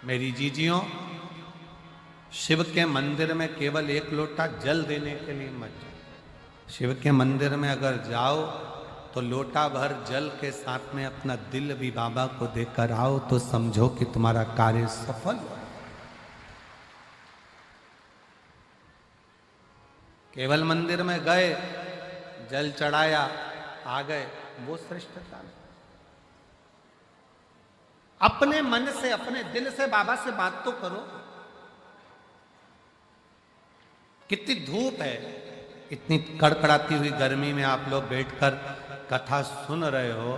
मेरी जीजियों, शिव के मंदिर में केवल एक लोटा जल देने के लिए मत जाओ। शिव के मंदिर में अगर जाओ तो लोटा भर जल के साथ में अपना दिल भी बाबा को देकर आओ, तो समझो कि तुम्हारा कार्य सफल हुआ। केवल मंदिर में गए, जल चढ़ाया, आ गए, वो श्रेष्ठता नहीं। अपने मन से, अपने दिल से बाबा से बात तो करो। कितनी धूप है, इतनी कड़कड़ाती हुई गर्मी में आप लोग बैठकर कथा सुन रहे हो,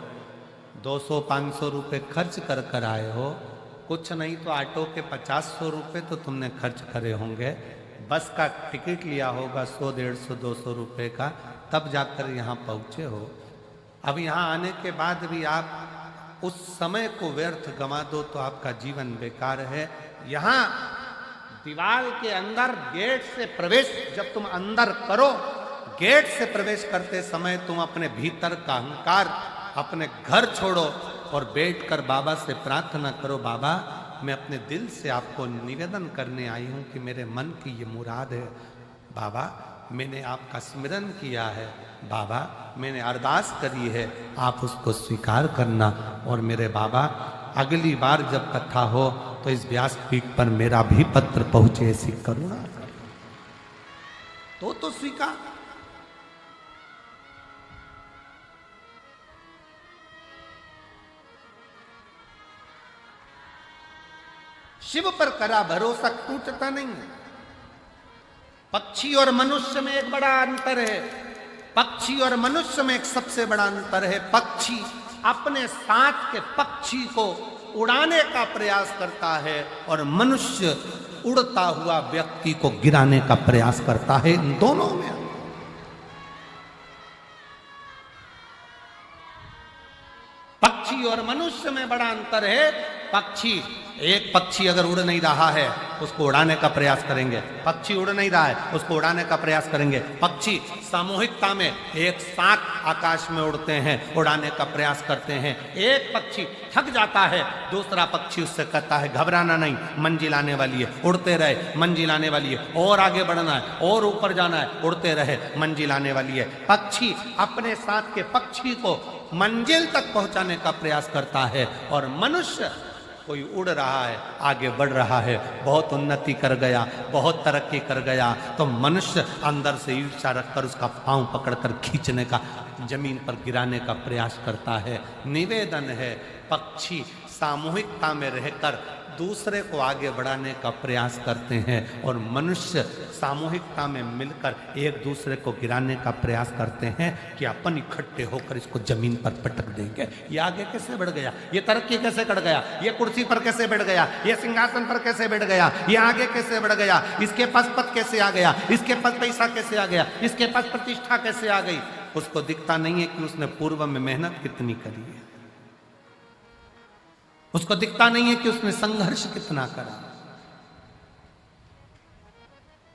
200-500 रुपए खर्च कर कर आए हो। कुछ नहीं तो ऑटो के 50-100 रुपए तो तुमने खर्च करे होंगे, बस का टिकट लिया होगा 100-150-200 रुपए का, तब जाकर यहाँ पहुँचे हो। अब यहाँ आने के बाद भी आप उस समय को व्यर्थ गंवा दो तो आपका जीवन बेकार है। यहाँ दीवार के अंदर गेट से प्रवेश जब तुम अंदर करो, गेट से प्रवेश करते समय तुम अपने भीतर का अहंकार, अपने घर छोड़ो और बैठकर बाबा से प्रार्थना करो, बाबा मैं अपने दिल से आपको निवेदन करने आई हूं कि मेरे मन की ये मुराद है। बाबा मैंने आपका स्मरण किया है, बाबा मैंने अरदास करी है, आप उसको स्वीकार करना। और मेरे बाबा अगली बार जब कथा हो तो इस व्यासपीठ पर मेरा भी पत्र पहुंचे, ऐसी करुणा तो स्वीकार। शिव पर करा भरोसा टूटता नहीं है। पक्षी और मनुष्य में एक बड़ा अंतर है। पक्षी और मनुष्य में एक सबसे बड़ा अंतर है। पक्षी अपने साथ के पक्षी को उड़ाने का प्रयास करता है और मनुष्य उड़ता हुआ व्यक्ति को गिराने का प्रयास करता है। इन दोनों में पक्षी और मनुष्य में बड़ा अंतर है। पक्षी, एक पक्षी अगर उड़ नहीं रहा है उसको उड़ाने का प्रयास करेंगे। पक्षी उड़ नहीं रहा है उसको उड़ाने का प्रयास करेंगे। पक्षी सामूहिकता में एक साथ आकाश में उड़ते हैं, उड़ाने का प्रयास करते हैं। एक पक्षी थक जाता है, दूसरा पक्षी उससे कहता है घबराना नहीं, मंजिल आने वाली है, उड़ते रहे, मंजिल आने वाली है, और आगे बढ़ना है, और ऊपर जाना है, उड़ते रहे, मंजिल आने वाली है। पक्षी अपने साथ के पक्षी को मंजिल तक पहुंचाने का प्रयास करता है। और मनुष्य कोई उड़ रहा है, आगे बढ़ रहा है, बहुत उन्नति कर गया, बहुत तरक्की कर गया, तो मनुष्य अंदर से ईर्ष्या रखकर उसका पांव पकड़कर खींचने का, जमीन पर गिराने का प्रयास करता है। निवेदन है, पक्षी सामूहिकता में रहकर दूसरे को आगे बढ़ाने का प्रयास करते हैं और मनुष्य सामूहिकता में मिलकर एक दूसरे को गिराने का प्रयास करते हैं कि अपन इकट्ठे होकर इसको जमीन पर पटक देंगे। ये आगे कैसे बढ़ गया, ये तरक्की कैसे कर गया, ये कुर्सी पर कैसे बैठ गया, ये सिंहासन पर कैसे बैठ गया, ये आगे कैसे बढ़ गया, इसके पास पद कैसे आ गया, इसके पास पैसा कैसे आ गया, इसके पास प्रतिष्ठा कैसे आ गई। उसको दिखता नहीं है कि उसने पूर्व में मेहनत कितनी करी है, उसको दिखता नहीं है कि उसने संघर्ष कितना करा,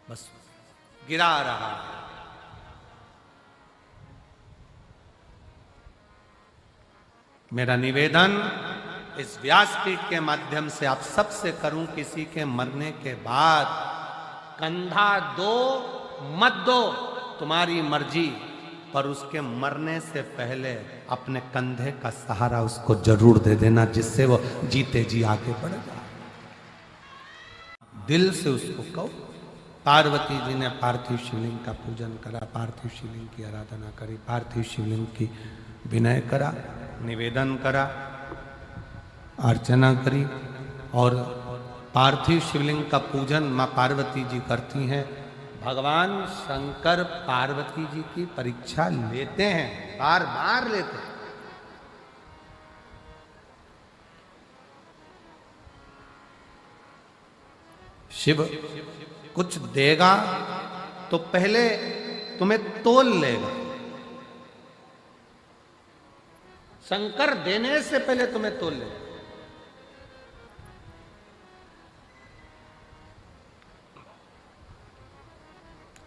बस गिरा रहा है। मेरा निवेदन इस व्यासपीठ के माध्यम से आप सबसे करूं, किसी के मरने के बाद कंधा दो मत दो, तुम्हारी मर्जी, पर उसके मरने से पहले अपने कंधे का सहारा उसको जरूर दे देना, जिससे वो जीते जी आगे बढ़ जाए। दिल से उसको कहो। पार्वती जी ने पार्थिव शिवलिंग का पूजन करा, पार्थिव शिवलिंग की आराधना करी, पार्थिव शिवलिंग की विनय करा, निवेदन करा, अर्चना करी, और पार्थिव शिवलिंग का पूजन माँ पार्वती जी करती हैं। भगवान शंकर पार्वती जी की परीक्षा लेते हैं, बार बार लेते हैं। शिव कुछ देगा तो पहले तुम्हें तोल लेगा, शंकर देने से पहले तुम्हें तोल लेगा।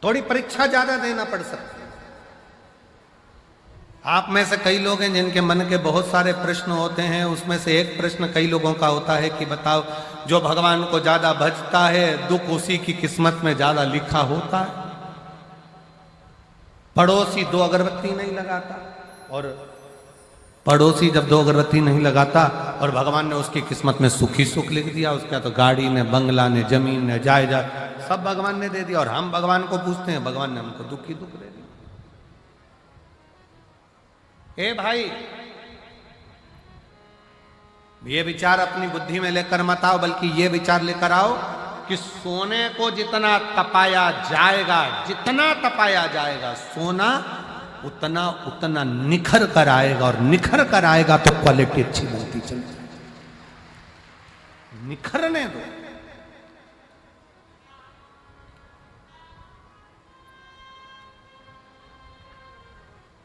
थोड़ी परीक्षा ज्यादा देना पड़ सकती है। आप में से कई लोग हैं जिनके मन के बहुत सारे प्रश्न होते हैं, उसमें से एक प्रश्न कई लोगों का होता है कि बताओ, जो भगवान को ज्यादा भजता है दुख उसी की किस्मत में ज्यादा लिखा होता है। पड़ोसी 2 अगरबत्ती नहीं लगाता, और पड़ोसी जब 2 अगरबत्ती नहीं लगाता और भगवान ने उसकी किस्मत में सुखी सुख लिख दिया, उसका तो गाड़ी ने, बंगला ने, जमीन ने, जायदाद सब भगवान ने दे दिया, और हम भगवान को पूछते हैं, भगवान ने हमको दुख ही दुख दे दिया। ए भाई, ये विचार अपनी बुद्धि में लेकर मत आओ, बल्कि ये विचार लेकर आओ कि सोने को जितना तपाया जाएगा, जितना तपाया जाएगा, सोना उतना उतना निखर कर आएगा, और निखर कर आएगा तो क्वालिटी अच्छी बनती चली जाएगी। निखरने दो।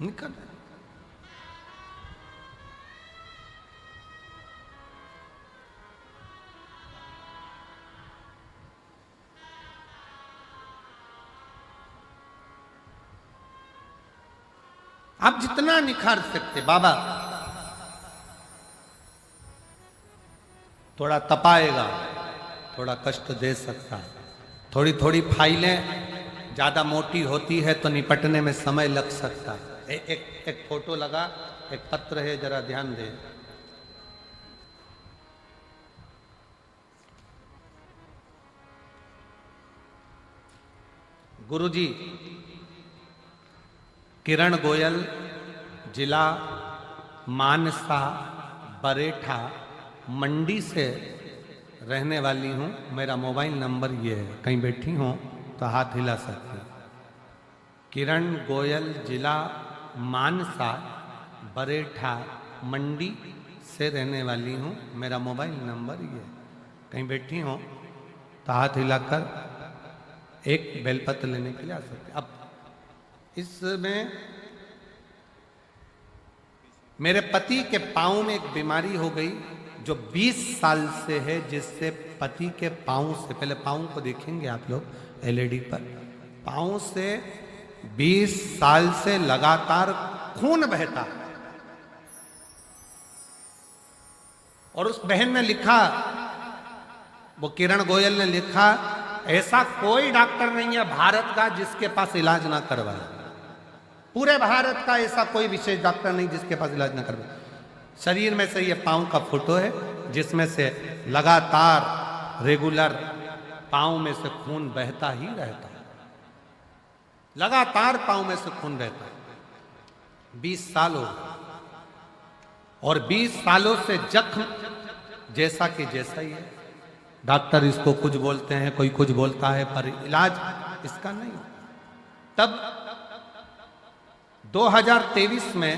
निखर आप जितना निखार सकते। बाबा थोड़ा तपाएगा, थोड़ा कष्ट दे सकता है, थोड़ी थोड़ी फाइलें ज्यादा मोटी होती है तो निपटने में समय लग सकता है। एक फोटो लगा, एक पत्र है, जरा ध्यान दें। गुरुजी किरण गोयल, जिला मानसा बरेठा मंडी से रहने वाली हूँ। मेरा मोबाइल नंबर ये है, कहीं बैठी हूँ तो हाथ हिला सकते हैं। किरण गोयल, जिला मानसा बरेठा मंडी से रहने वाली हूँ। मेरा मोबाइल नंबर ये है, कहीं बैठी हूँ तो हाथ हिलाकर एक बेलपत्र लेने के लिए आ सकते। अब इसमें मेरे पति के पाँव में एक बीमारी हो गई जो 20 साल से है, जिससे पति के पाँव से, पहले पाँव को देखेंगे आप लोग एलईडी पर, पाँव से 20 साल से लगातार खून बहता है। और उस बहन ने लिखा, वो किरण गोयल ने लिखा, ऐसा कोई डॉक्टर नहीं है भारत का जिसके पास इलाज ना करवाए। पूरे भारत का ऐसा कोई विशेष डॉक्टर नहीं जिसके पास इलाज ना करवाए। शरीर में से ये पाँव का फोटो है, जिसमें से लगातार रेगुलर पाँव में से खून बहता ही रहता है, लगातार पाँव में से खून बहता है। 20 साल हो गए, और 20 सालों से जख्म जैसा कि जैसा ही है। डॉक्टर इसको कुछ बोलते हैं, कोई कुछ बोलता है, पर इलाज इसका नहीं। तब 2023 में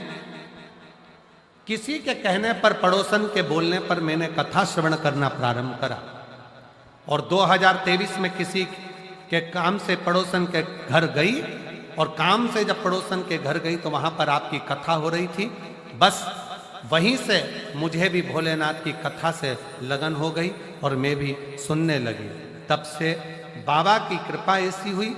किसी के कहने पर, पड़ोसन के बोलने पर मैंने कथा श्रवण करना प्रारंभ करा। और 2023 में किसी के काम से पड़ोसन के घर गई, और काम से जब पड़ोसन के घर गई तो वहां पर आपकी कथा हो रही थी। बस वहीं से मुझे भी भोलेनाथ की कथा से लगन हो गई और मैं भी सुनने लगी। तब से बाबा की कृपा ऐसी हुई,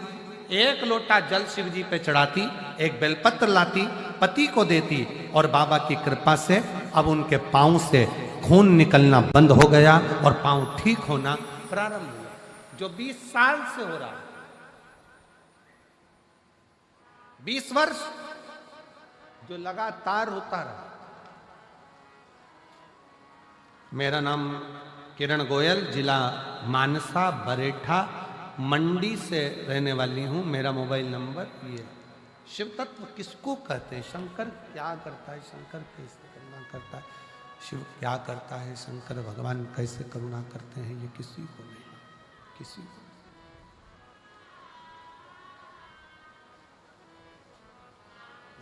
एक लोटा जल शिव जी पे चढ़ाती, एक बेलपत्र लाती, पति को देती, और बाबा की कृपा से अब उनके पांव से खून निकलना बंद हो गया और पांव ठीक होना प्रारंभ हुआ। जो 20 साल से हो रहा है, 20 वर्ष जो लगातार होता रहा। मेरा नाम किरण गोयल, जिला मानसा बरेठा मंडी से रहने वाली हूँ। मेरा मोबाइल नंबर ये। शिव तत्व किसको कहते हैं? शंकर क्या करता है, शंकर कैसे करुणा करता है, शिव क्या करता है, शंकर भगवान कैसे करुणा करते हैं, ये किसी को नहीं, किसी को।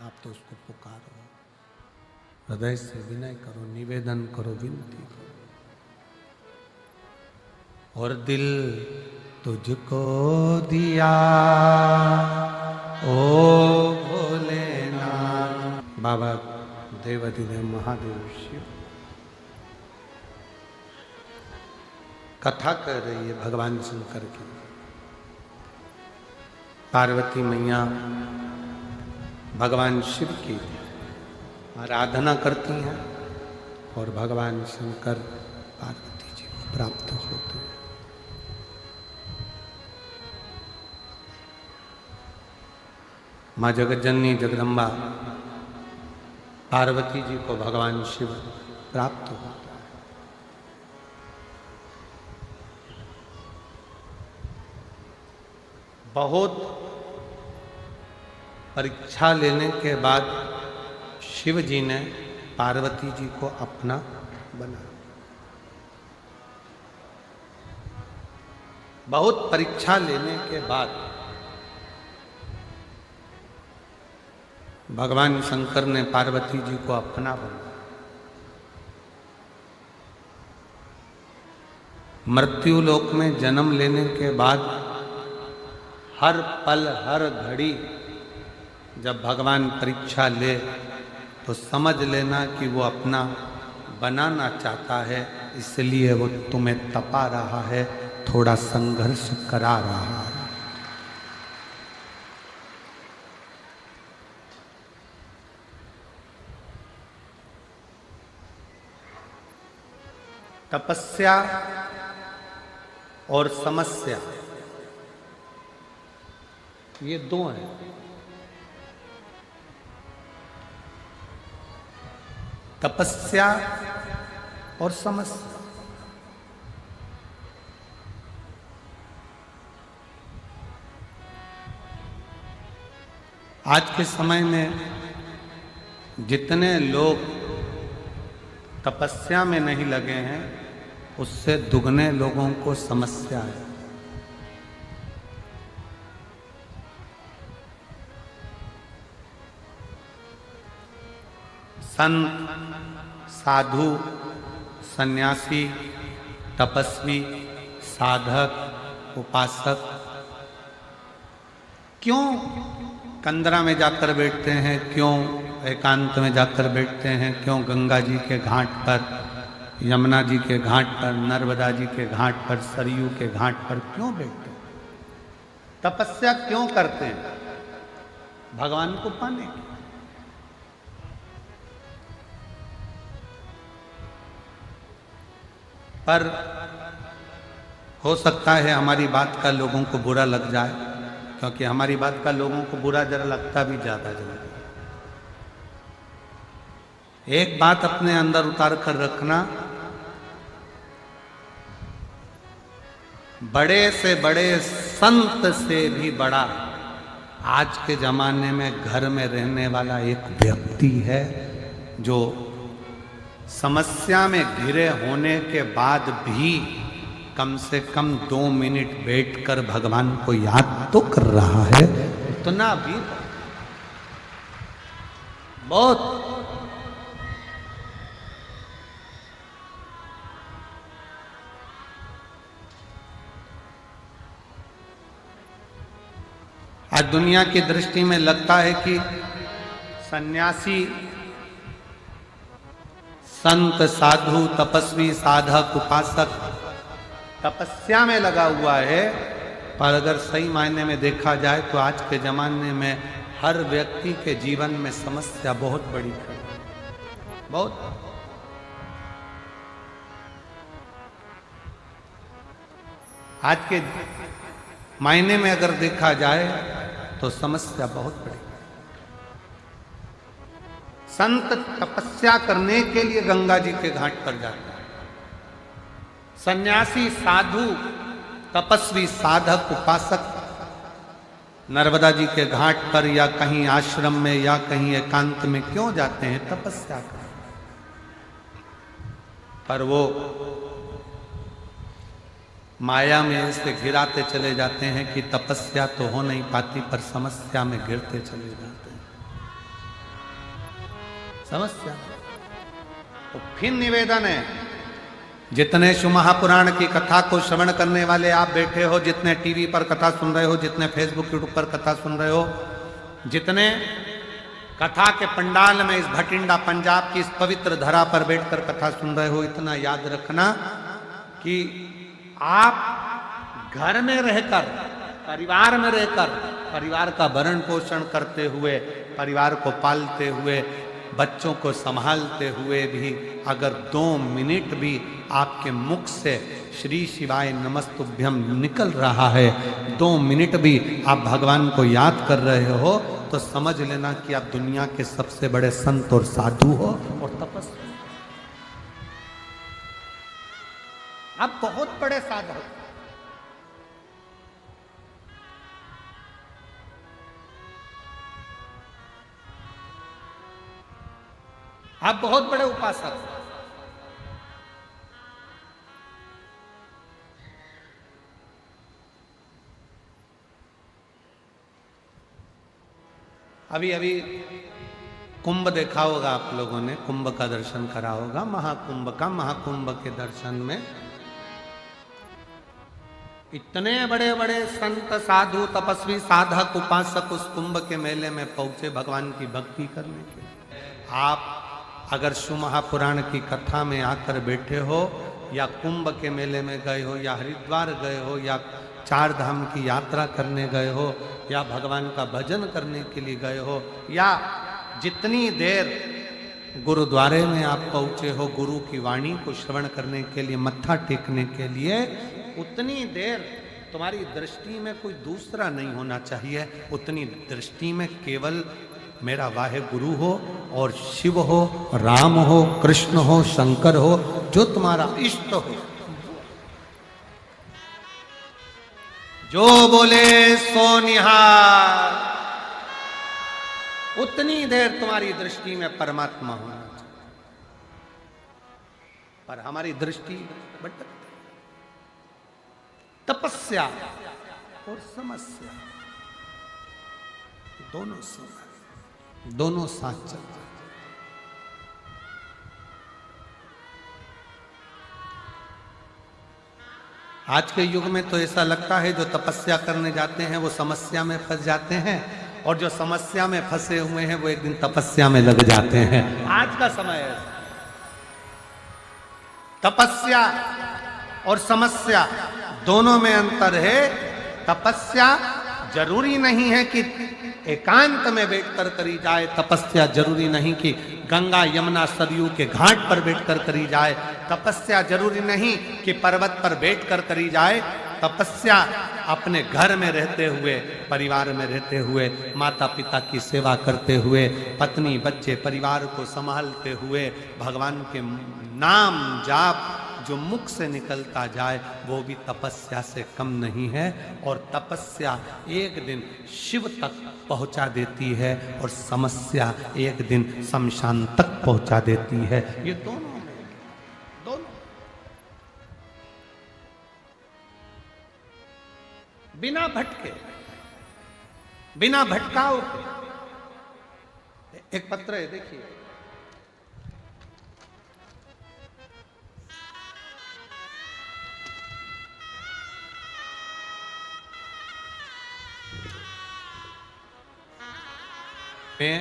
आप तो उसको पुकारो, हृदय से विनय करो, निवेदन करो, विनती करो। और दिल तुझको दिया ओ भोलेनाथ। बाबा देवाधिदेव महादेव शिव कथा कर रही है भगवान शंकर की। पार्वती मैया भगवान शिव की आराधना करती हैं और भगवान शंकर पार्वती जी को प्राप्त होते हैं। माँ जगज्जननी जगदम्बा पार्वती जी को भगवान शिव प्राप्त होता है। बहुत परीक्षा लेने के बाद शिव जी ने पार्वती जी को अपना बना। बहुत परीक्षा लेने के बाद भगवान शंकर ने पार्वती जी को अपना बना। मृत्यु लोक में जन्म लेने के बाद हर पल हर घड़ी जब भगवान परीक्षा ले तो समझ लेना कि वो अपना बनाना चाहता है, इसलिए वो तुम्हें तपा रहा है, थोड़ा संघर्ष करा रहा है। तपस्या और समस्या ये दो हैं। तपस्या और समस्या। आज के समय में जितने लोग तपस्या में नहीं लगे हैं, उससे दुगने लोगों को समस्या है। संत, साधु, सन्यासी, तपस्वी, साधक, उपासक क्यों कंदरा में जाकर बैठते हैं, क्यों एकांत में जाकर बैठते हैं, क्यों गंगा जी के घाट पर, यमुना जी के घाट पर, नर्मदा जी के घाट पर, सरयू के घाट पर क्यों बैठते हैं? तपस्या क्यों करते हैं? भगवान को पाने की। पर हो सकता है हमारी बात का लोगों को बुरा लग जाए, क्योंकि हमारी बात का लोगों को बुरा जरा लगता भी ज्यादा जल्दी। एक बात अपने अंदर उतार कर रखना, बड़े से बड़े संत से भी बड़ा आज के जमाने में घर में रहने वाला एक व्यक्ति है जो समस्या में घिरे होने के बाद भी कम से कम 2 मिनट बैठकर भगवान को याद तो कर रहा है, इतना भी बहुत। आज दुनिया की दृष्टि में लगता है कि सन्यासी, संत, साधु, तपस्वी, साधक, उपासक तपस्या में लगा हुआ है, पर अगर सही मायने में देखा जाए तो आज के जमाने में हर व्यक्ति के जीवन में समस्या बहुत बड़ी है, बहुत। आज के मायने में अगर देखा जाए तो समस्या बहुत बड़ी। संत तपस्या करने के लिए गंगा जी के घाट पर जाते हैं, सन्यासी, साधु, तपस्वी, साधक, उपासक नर्मदा जी के घाट पर या कहीं आश्रम में या कहीं एकांत में क्यों जाते हैं? तपस्या करने। पर वो माया में ऐसे घिराते चले जाते हैं कि तपस्या तो हो नहीं पाती, पर समस्या में गिरते चले जाते हैं। समस्या। तो फिर निवेदन है, जितने शिव महापुराण की कथा को श्रवण करने वाले आप बैठे हो, जितने टीवी पर कथा सुन रहे हो, जितने फेसबुक यूट्यूब पर कथा सुन रहे हो, जितने कथा के पंडाल में इस भटिंडा पंजाब की इस पवित्र धरा पर बैठकर कथा सुन रहे हो, इतना याद रखना कि आप घर में रहकर, परिवार में रहकर, परिवार का भरण पोषण करते हुए, परिवार को पालते हुए, बच्चों को संभालते हुए भी अगर 2 मिनट भी आपके मुख से श्री शिवाय नमस्तुभ्यम निकल रहा है, 2 मिनट भी आप भगवान को याद कर रहे हो, तो समझ लेना कि आप दुनिया के सबसे बड़े संत और साधु हो और तपस्वी। आप बहुत बड़े साधक। आप बहुत बड़े उपासक। अभी अभी कुंभ देखा होगा आप लोगों ने, कुंभ का दर्शन करा होगा, महाकुंभ का। महाकुंभ के दर्शन में इतने बड़े बड़े संत, साधु, तपस्वी, साधक, उपासक उस कुंभ के मेले में पहुंचे भगवान की भक्ति करने के लिए। आप अगर शिव महापुराण की कथा में आकर बैठे हो, या कुंभ के मेले में गए हो, या हरिद्वार गए हो, या 4 धाम की यात्रा करने गए हो, या भगवान का भजन करने के लिए गए हो, या जितनी देर गुरुद्वारे में आप पहुंचे हो गुरु की वाणी को श्रवण करने के लिए, मत्था टेकने के लिए, उतनी देर तुम्हारी दृष्टि में कोई दूसरा नहीं होना चाहिए। उतनी दृष्टि में केवल मेरा वाहे गुरु हो, और शिव हो, राम हो, कृष्ण हो, शंकर हो, जो तुम्हारा इष्ट हो, जो बोले सो निहार, उतनी देर तुम्हारी दृष्टि में परमात्मा होना चाहिए। पर हमारी दृष्टि भटकती। तपस्या और समस्या दोनों समय, दोनों साथ चल रहे। आज के युग में तो ऐसा लगता है जो तपस्या करने जाते हैं वो समस्या में फंस जाते हैं, और जो समस्या में फंसे हुए हैं वो एक दिन तपस्या में लग जाते हैं। आज का समय है। तपस्या और समस्या दोनों में अंतर है। तपस्या जरूरी नहीं है कि एकांत में बैठकर करी जाए, तपस्या जरूरी नहीं कि गंगा यमुना सरयू के घाट पर बैठकर करी जाए, तपस्या जरूरी नहीं कि पर्वत पर बैठकर करी जाए। तपस्या अपने घर में रहते हुए, परिवार में रहते हुए, माता पिता की सेवा करते हुए, पत्नी बच्चे परिवार को संभालते हुए, भगवान के नाम जाप जो मुख से निकलता जाए वो भी तपस्या से कम नहीं है। और तपस्या एक दिन शिव तक पहुंचा देती है, और समस्या एक दिन शमशान तक पहुंचा देती है। ये दोनों भटके, बिना भटकाव के। एक पत्र है, देखिए। मैं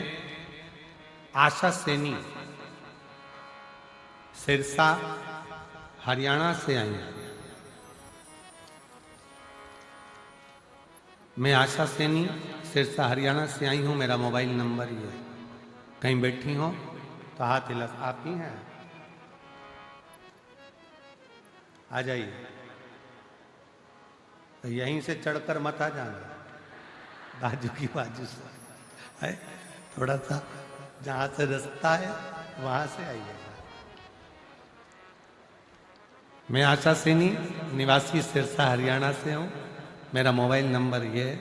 आशा सैनी सिरसा हरियाणा से आई हूं। मैं आशा सैनी सिरसा हरियाणा से आई हूं। मेरा मोबाइल नंबर ये है। कहीं बैठी हो तो हाथ हिला। आप ही हैं? आ जाइए। तो यहीं से चढ़कर मत आ जाना, बाजू की बाजू से है, थोड़ा सा जहां से रास्ता है वहां से आइएगा। मैं आशा सैनी निवासी सिरसा हरियाणा से हूं। मेरा मोबाइल नंबर ये है।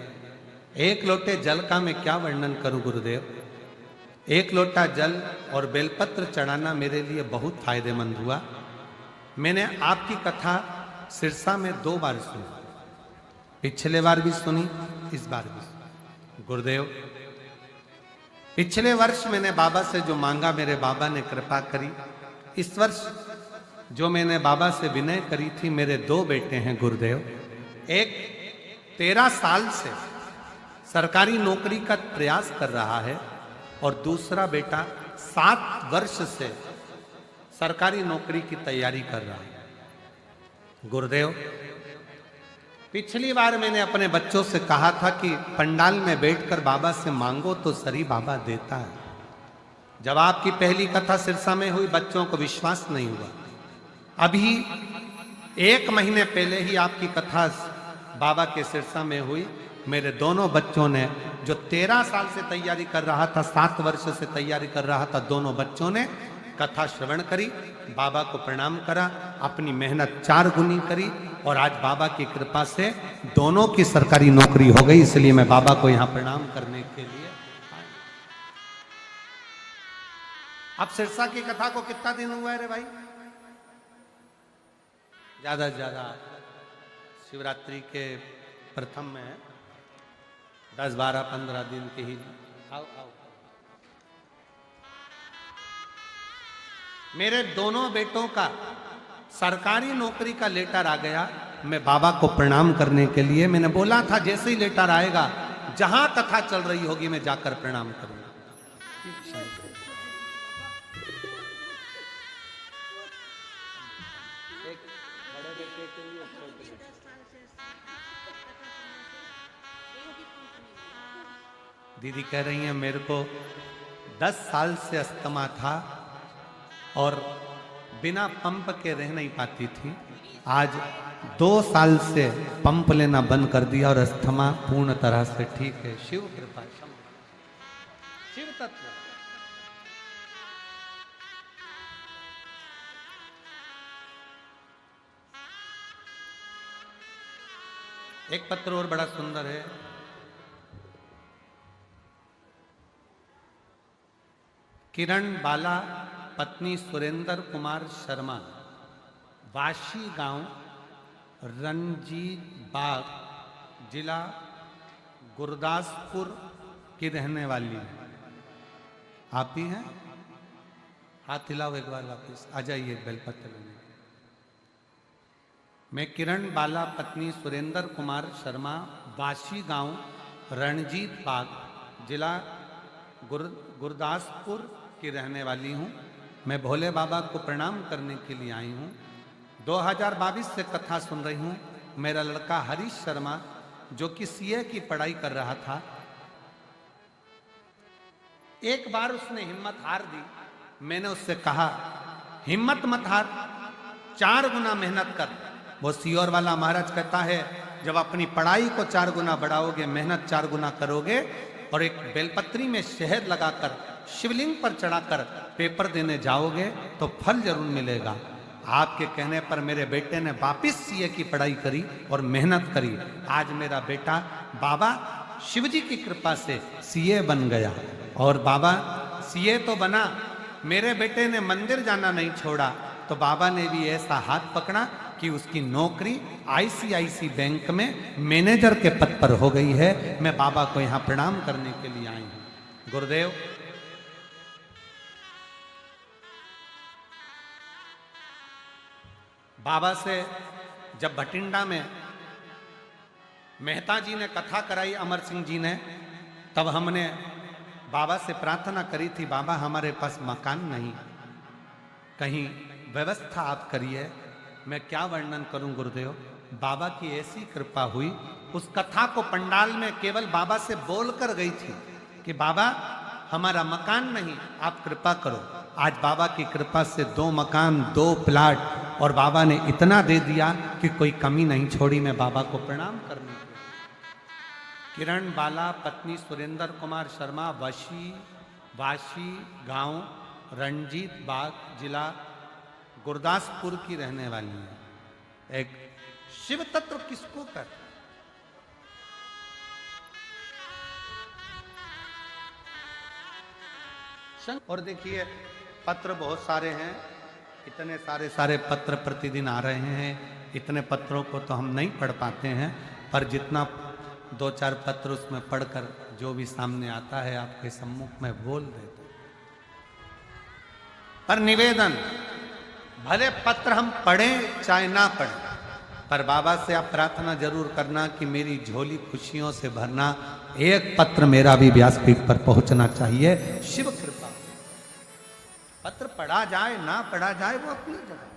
एक लोटे जल का मैं क्या वर्णन करूं गुरुदेव। एक लोटा जल और बेलपत्र चढ़ाना मेरे लिए बहुत फायदेमंद हुआ। मैंने आपकी कथा सिरसा में 2 बार सुनी, पिछले बार भी सुनी, इस बार भी सुनी। गुरुदेव, पिछले वर्ष मैंने बाबा से जो मांगा, मेरे बाबा ने कृपा करी। इस वर्ष जो मैंने बाबा से विनय करी थी, मेरे 2 बेटे हैं गुरुदेव। एक 13 साल से सरकारी नौकरी का प्रयास कर रहा है और दूसरा बेटा 7 वर्ष से सरकारी नौकरी की तैयारी कर रहा है। गुरुदेव, पिछली बार मैंने अपने बच्चों से कहा था कि पंडाल में बैठकर बाबा से मांगो तो सरी बाबा देता है। जब आपकी पहली कथा सिरसा में हुई, बच्चों को विश्वास नहीं हुआ। अभी 1 महीने पहले ही आपकी कथा बाबा के सिरसा में हुई। मेरे दोनों बच्चों ने, जो 13 साल से तैयारी कर रहा था, 7 वर्ष से तैयारी कर रहा था, दोनों बच्चों ने कथा श्रवण करी, बाबा को प्रणाम करा, अपनी मेहनत 4 गुनी करी और आज बाबा की कृपा से दोनों की सरकारी नौकरी हो गई। इसलिए मैं बाबा को यहां प्रणाम करने के लिए। अब सिरसा की कथा को कितना दिन हुआ है रे भाई? ज्यादा से ज्यादा शिवरात्रि के प्रथम में 10, 12, 15 दिन के ही। आओ आओ। मेरे दोनों बेटों का सरकारी नौकरी का लेटर आ गया। मैं बाबा को प्रणाम करने के लिए, मैंने बोला था जैसे ही लेटर आएगा, जहां कथा चल रही होगी मैं जाकर प्रणाम करूंगा। दीदी कह रही हैं मेरे को 10 साल से अस्थमा था और बिना पंप के रह नहीं पाती थी। आज 2 साल से पंप लेना बंद कर दिया और अस्थमा पूर्ण तरह से ठीक है। शिव कृपा, शिव तत्व। एक पत्र और बड़ा सुंदर है। किरण बाला पत्नी सुरेंद्र कुमार शर्मा, वाशी गांव, रंजीत बाग, जिला गुरदासपुर की रहने वाली। आप ही हैं? हाथ हिलाओ एक बार, वापिस आ जाइए बेलपत्र लेने। मैं किरण बाला पत्नी सुरेंद्र कुमार शर्मा, वाशी गांव, रणजीत बाग, जिला गुरदासपुर की रहने वाली हूँ। मैं भोले बाबा को प्रणाम करने के लिए आई हूँ। 2022 से कथा सुन रही हूँ। मेरा लड़का हरीश शर्मा, जो कि सीए की पढ़ाई कर रहा था, एक बार उसने हिम्मत हार दी। मैंने उससे कहा हिम्मत मत हार, 4 गुना मेहनत कर। वो सीओर वाला महाराज कहता है जब अपनी पढ़ाई को 4 गुना बढ़ाओगे, मेहनत 4 गुना करोगे और एक बेलपत्री में शहद लगाकर शिवलिंग पर चढ़ाकर पेपर देने जाओगे तो फल जरूर मिलेगा। आपके कहने पर मेरे बेटे ने वापिस सीए की पढ़ाई करी और मेहनत करी। आज मेरा बेटा बाबा शिवजी की कृपा से सीए बन गया। और बाबा सीए तो बना, मेरे बेटे ने मंदिर जाना नहीं छोड़ा, तो बाबा ने भी ऐसा हाथ पकड़ा कि उसकी नौकरी आईसीआईसी बैंक में मैनेजर के पद पर हो गई है। मैं बाबा को यहां प्रणाम करने के लिए आई हूं। गुरुदेव, बाबा से जब भटिंडा में मेहता जी ने कथा कराई, अमर सिंह जी ने, तब हमने बाबा से प्रार्थना करी थी, बाबा हमारे पास मकान नहीं, कहीं व्यवस्था आप करिए। मैं क्या वर्णन करूं गुरुदेव, बाबा की ऐसी कृपा हुई। उस कथा को पंडाल में केवल बाबा से बोलकर गई थी कि बाबा हमारा मकान नहीं, आप कृपा करो। आज बाबा की कृपा से 2 मकान, 2 प्लाट, और बाबा ने इतना दे दिया कि कोई कमी नहीं छोड़ी। मैं बाबा को प्रणाम करने के लिए। किरण बाला पत्नी सुरेंद्र कुमार शर्मा, वाशी गांव रणजीत बाग, जिला गुरदासपुर की रहने वाली है। एक शिव तत्व किसको कर, और देखिए पत्र बहुत सारे हैं, इतने सारे पत्र प्रतिदिन आ रहे हैं। इतने पत्रों को तो हम नहीं पढ़ पाते हैं, पर जितना 2-4 पत्र उसमें पढ़कर जो भी सामने आता है आपके सम्मुख में बोल देते। पर निवेदन, भले पत्र हम पढ़ें चाहे ना पढ़ें, पर बाबा से आप प्रार्थना जरूर करना कि मेरी झोली खुशियों से भरना। एक पत्र मेरा भी व्यासपीठ पर पहुंचना चाहिए। शिव कृपा, पत्र पढ़ा जाए ना पढ़ा जाए वो अपनी जगह।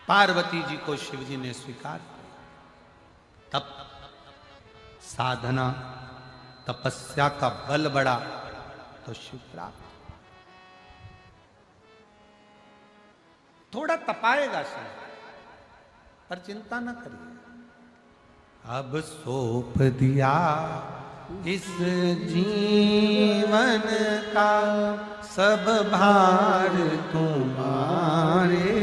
पार्वती जी को शिव जी ने स्वीकार किया, तब साधना तपस्या का बल बढ़ा तो शिव प्राप्त। थोड़ा तपाएगा शायद, पर चिंता न करिए। अब सौंप दिया इस जीवन का सब भार तुम्हारे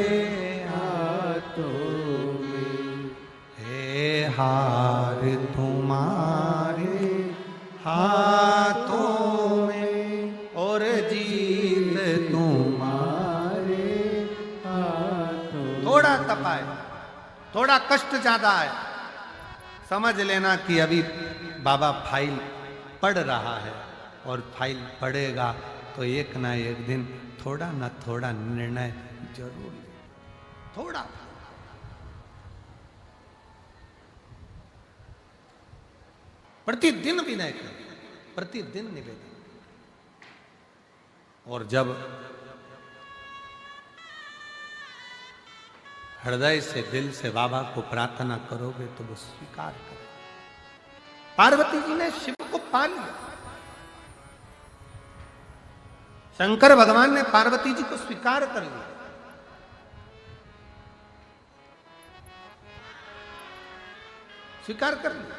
हाथों में, हे हार तुम्हारे हाथों में, और जीत तुम्हारे हाथों। थोड़ा तपाए, थोड़ा कष्ट ज्यादा है, समझ लेना कि अभी बाबा फाइल पढ़ रहा है, और फाइल पढ़ेगा तो एक ना एक दिन थोड़ा ना थोड़ा निर्णय जरूर ले। थोड़ा प्रतिदिन विनय कर, प्रतिदिन निवेदन। और जब हृदय से, दिल से बाबा को प्रार्थना करोगे तो वो स्वीकार करें। पार्वती जी ने शिव को पा लिया, शंकर भगवान ने पार्वती जी को स्वीकार कर लिया। स्वीकार कर लिया।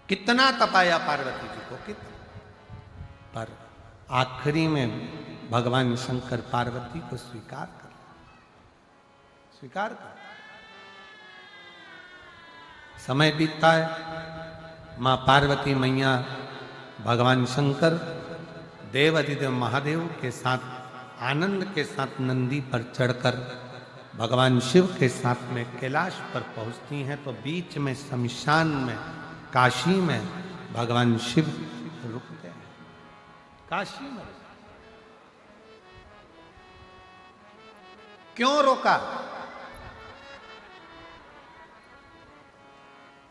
कितना तपाया पार्वती जी को, कितना, पर आखिरी में भगवान शंकर पार्वती को स्वीकार कर, स्वीकार कर। समय बीतता है, मां पार्वती मैया भगवान शंकर देवाधिदेव महादेव के साथ आनंद के साथ नंदी पर चढ़कर भगवान शिव के साथ में कैलाश पर पहुंचती हैं, तो बीच में शमशान में, काशी में भगवान शिव रुकते हैं। काशी में क्यों रोका?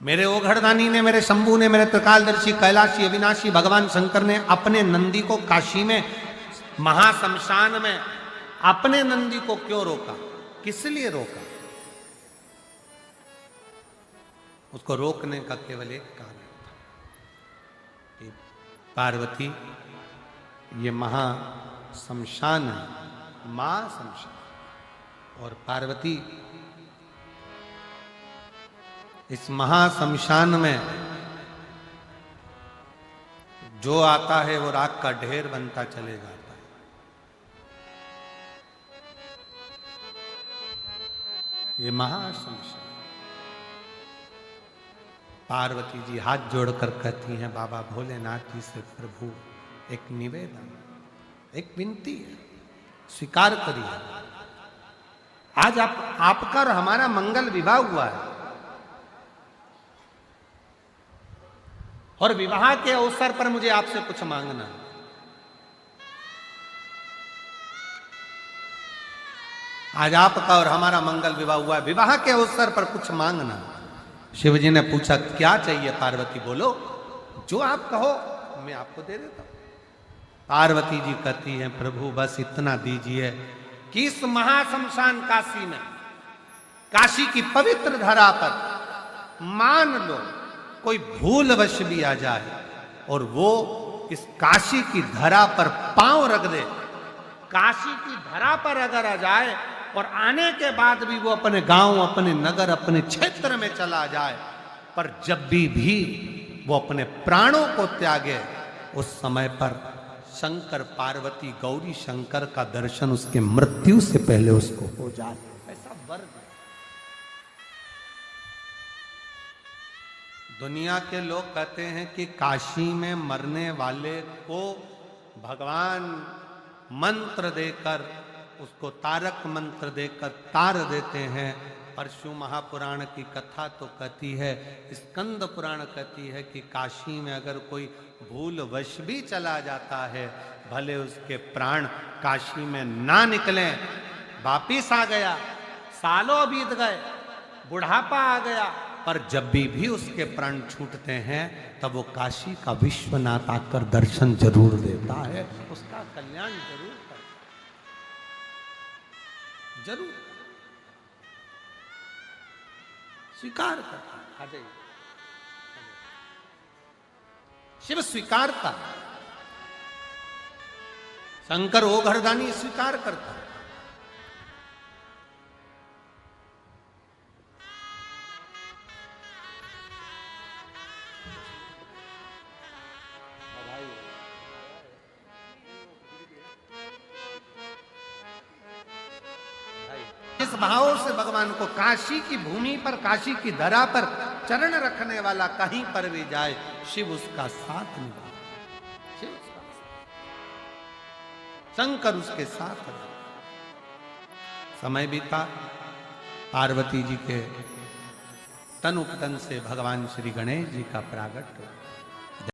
मेरे ओघड़दानी ने, मेरे शंभू ने, मेरे त्रिकालदर्शी कैलाशी अविनाशी भगवान शंकर ने अपने नंदी को काशी में महाशमशान में अपने नंदी को क्यों रोका? किस लिए रोका? उसको रोकने का केवल एक कारण था कि पार्वती, ये महाशमशान है, मां शमशान, और पार्वती इस महाशमशान में जो आता है वो राख का ढेर बनता चले जाता है। ये महाशमशान, पार्वती जी हाथ जोड़कर कहती हैं बाबा भोलेनाथ जी से, प्रभु एक निवेदन, एक विनती है, स्वीकार करिए। आज आपका और हमारा मंगल विवाह हुआ है और विवाह के अवसर पर मुझे आपसे कुछ मांगना है। आज आपका और हमारा मंगल विवाह हुआ है, विवाह के अवसर पर कुछ मांगना। शिव जी ने पूछा क्या चाहिए पार्वती, बोलो, जो आप कहो मैं आपको दे देता हूं। पार्वती जी कहती हैं प्रभु बस इतना दीजिए कि इस महाशमशान काशी में, काशी की पवित्र धरा पर मान लो कोई भूलवश भी आ जाए और वो इस काशी की धरा पर पांव रख दे, काशी की धरा पर अगर आ जाए और आने के बाद भी वो अपने गांव, अपने नगर, अपने क्षेत्र में चला जाए, पर जब भी वो अपने प्राणों को त्यागे, उस समय पर शंकर पार्वती गौरी शंकर का दर्शन उसके मृत्यु से पहले उसको हो जाए, ऐसा वर्ग। दुनिया के लोग कहते हैं कि काशी में मरने वाले को भगवान मंत्र देकर, उसको तारक मंत्र देकर तार देते हैं। परशु महापुराण की कथा तो कहती है, स्कंद पुराण कहती है कि काशी में अगर कोई भूलवश भी चला जाता है, भले उसके प्राण काशी में ना निकलें, वापिस आ गया, सालों बीत गए, बुढ़ापा आ गया, पर जब भी उसके प्राण छूटते हैं तब वो काशी का विश्वनाथ आकर दर्शन जरूर देता है, उसका कल्याण जरूर करता है, जरूर स्वीकार करता है। आ जाइए, शिव स्वीकारता, शंकर ओघरदानी स्वीकार करता है। इस भाव से भगवान को काशी की भूमि पर, काशी की धरा पर चरण रखने वाला कहीं पर भी जाए, शिव उसका साथ निभा, शिव उसका साथ, शंकर उसके साथ है। समय बीता, पार्वती जी के तन उपतन से भगवान श्री गणेश जी का प्रागट्य हुआ।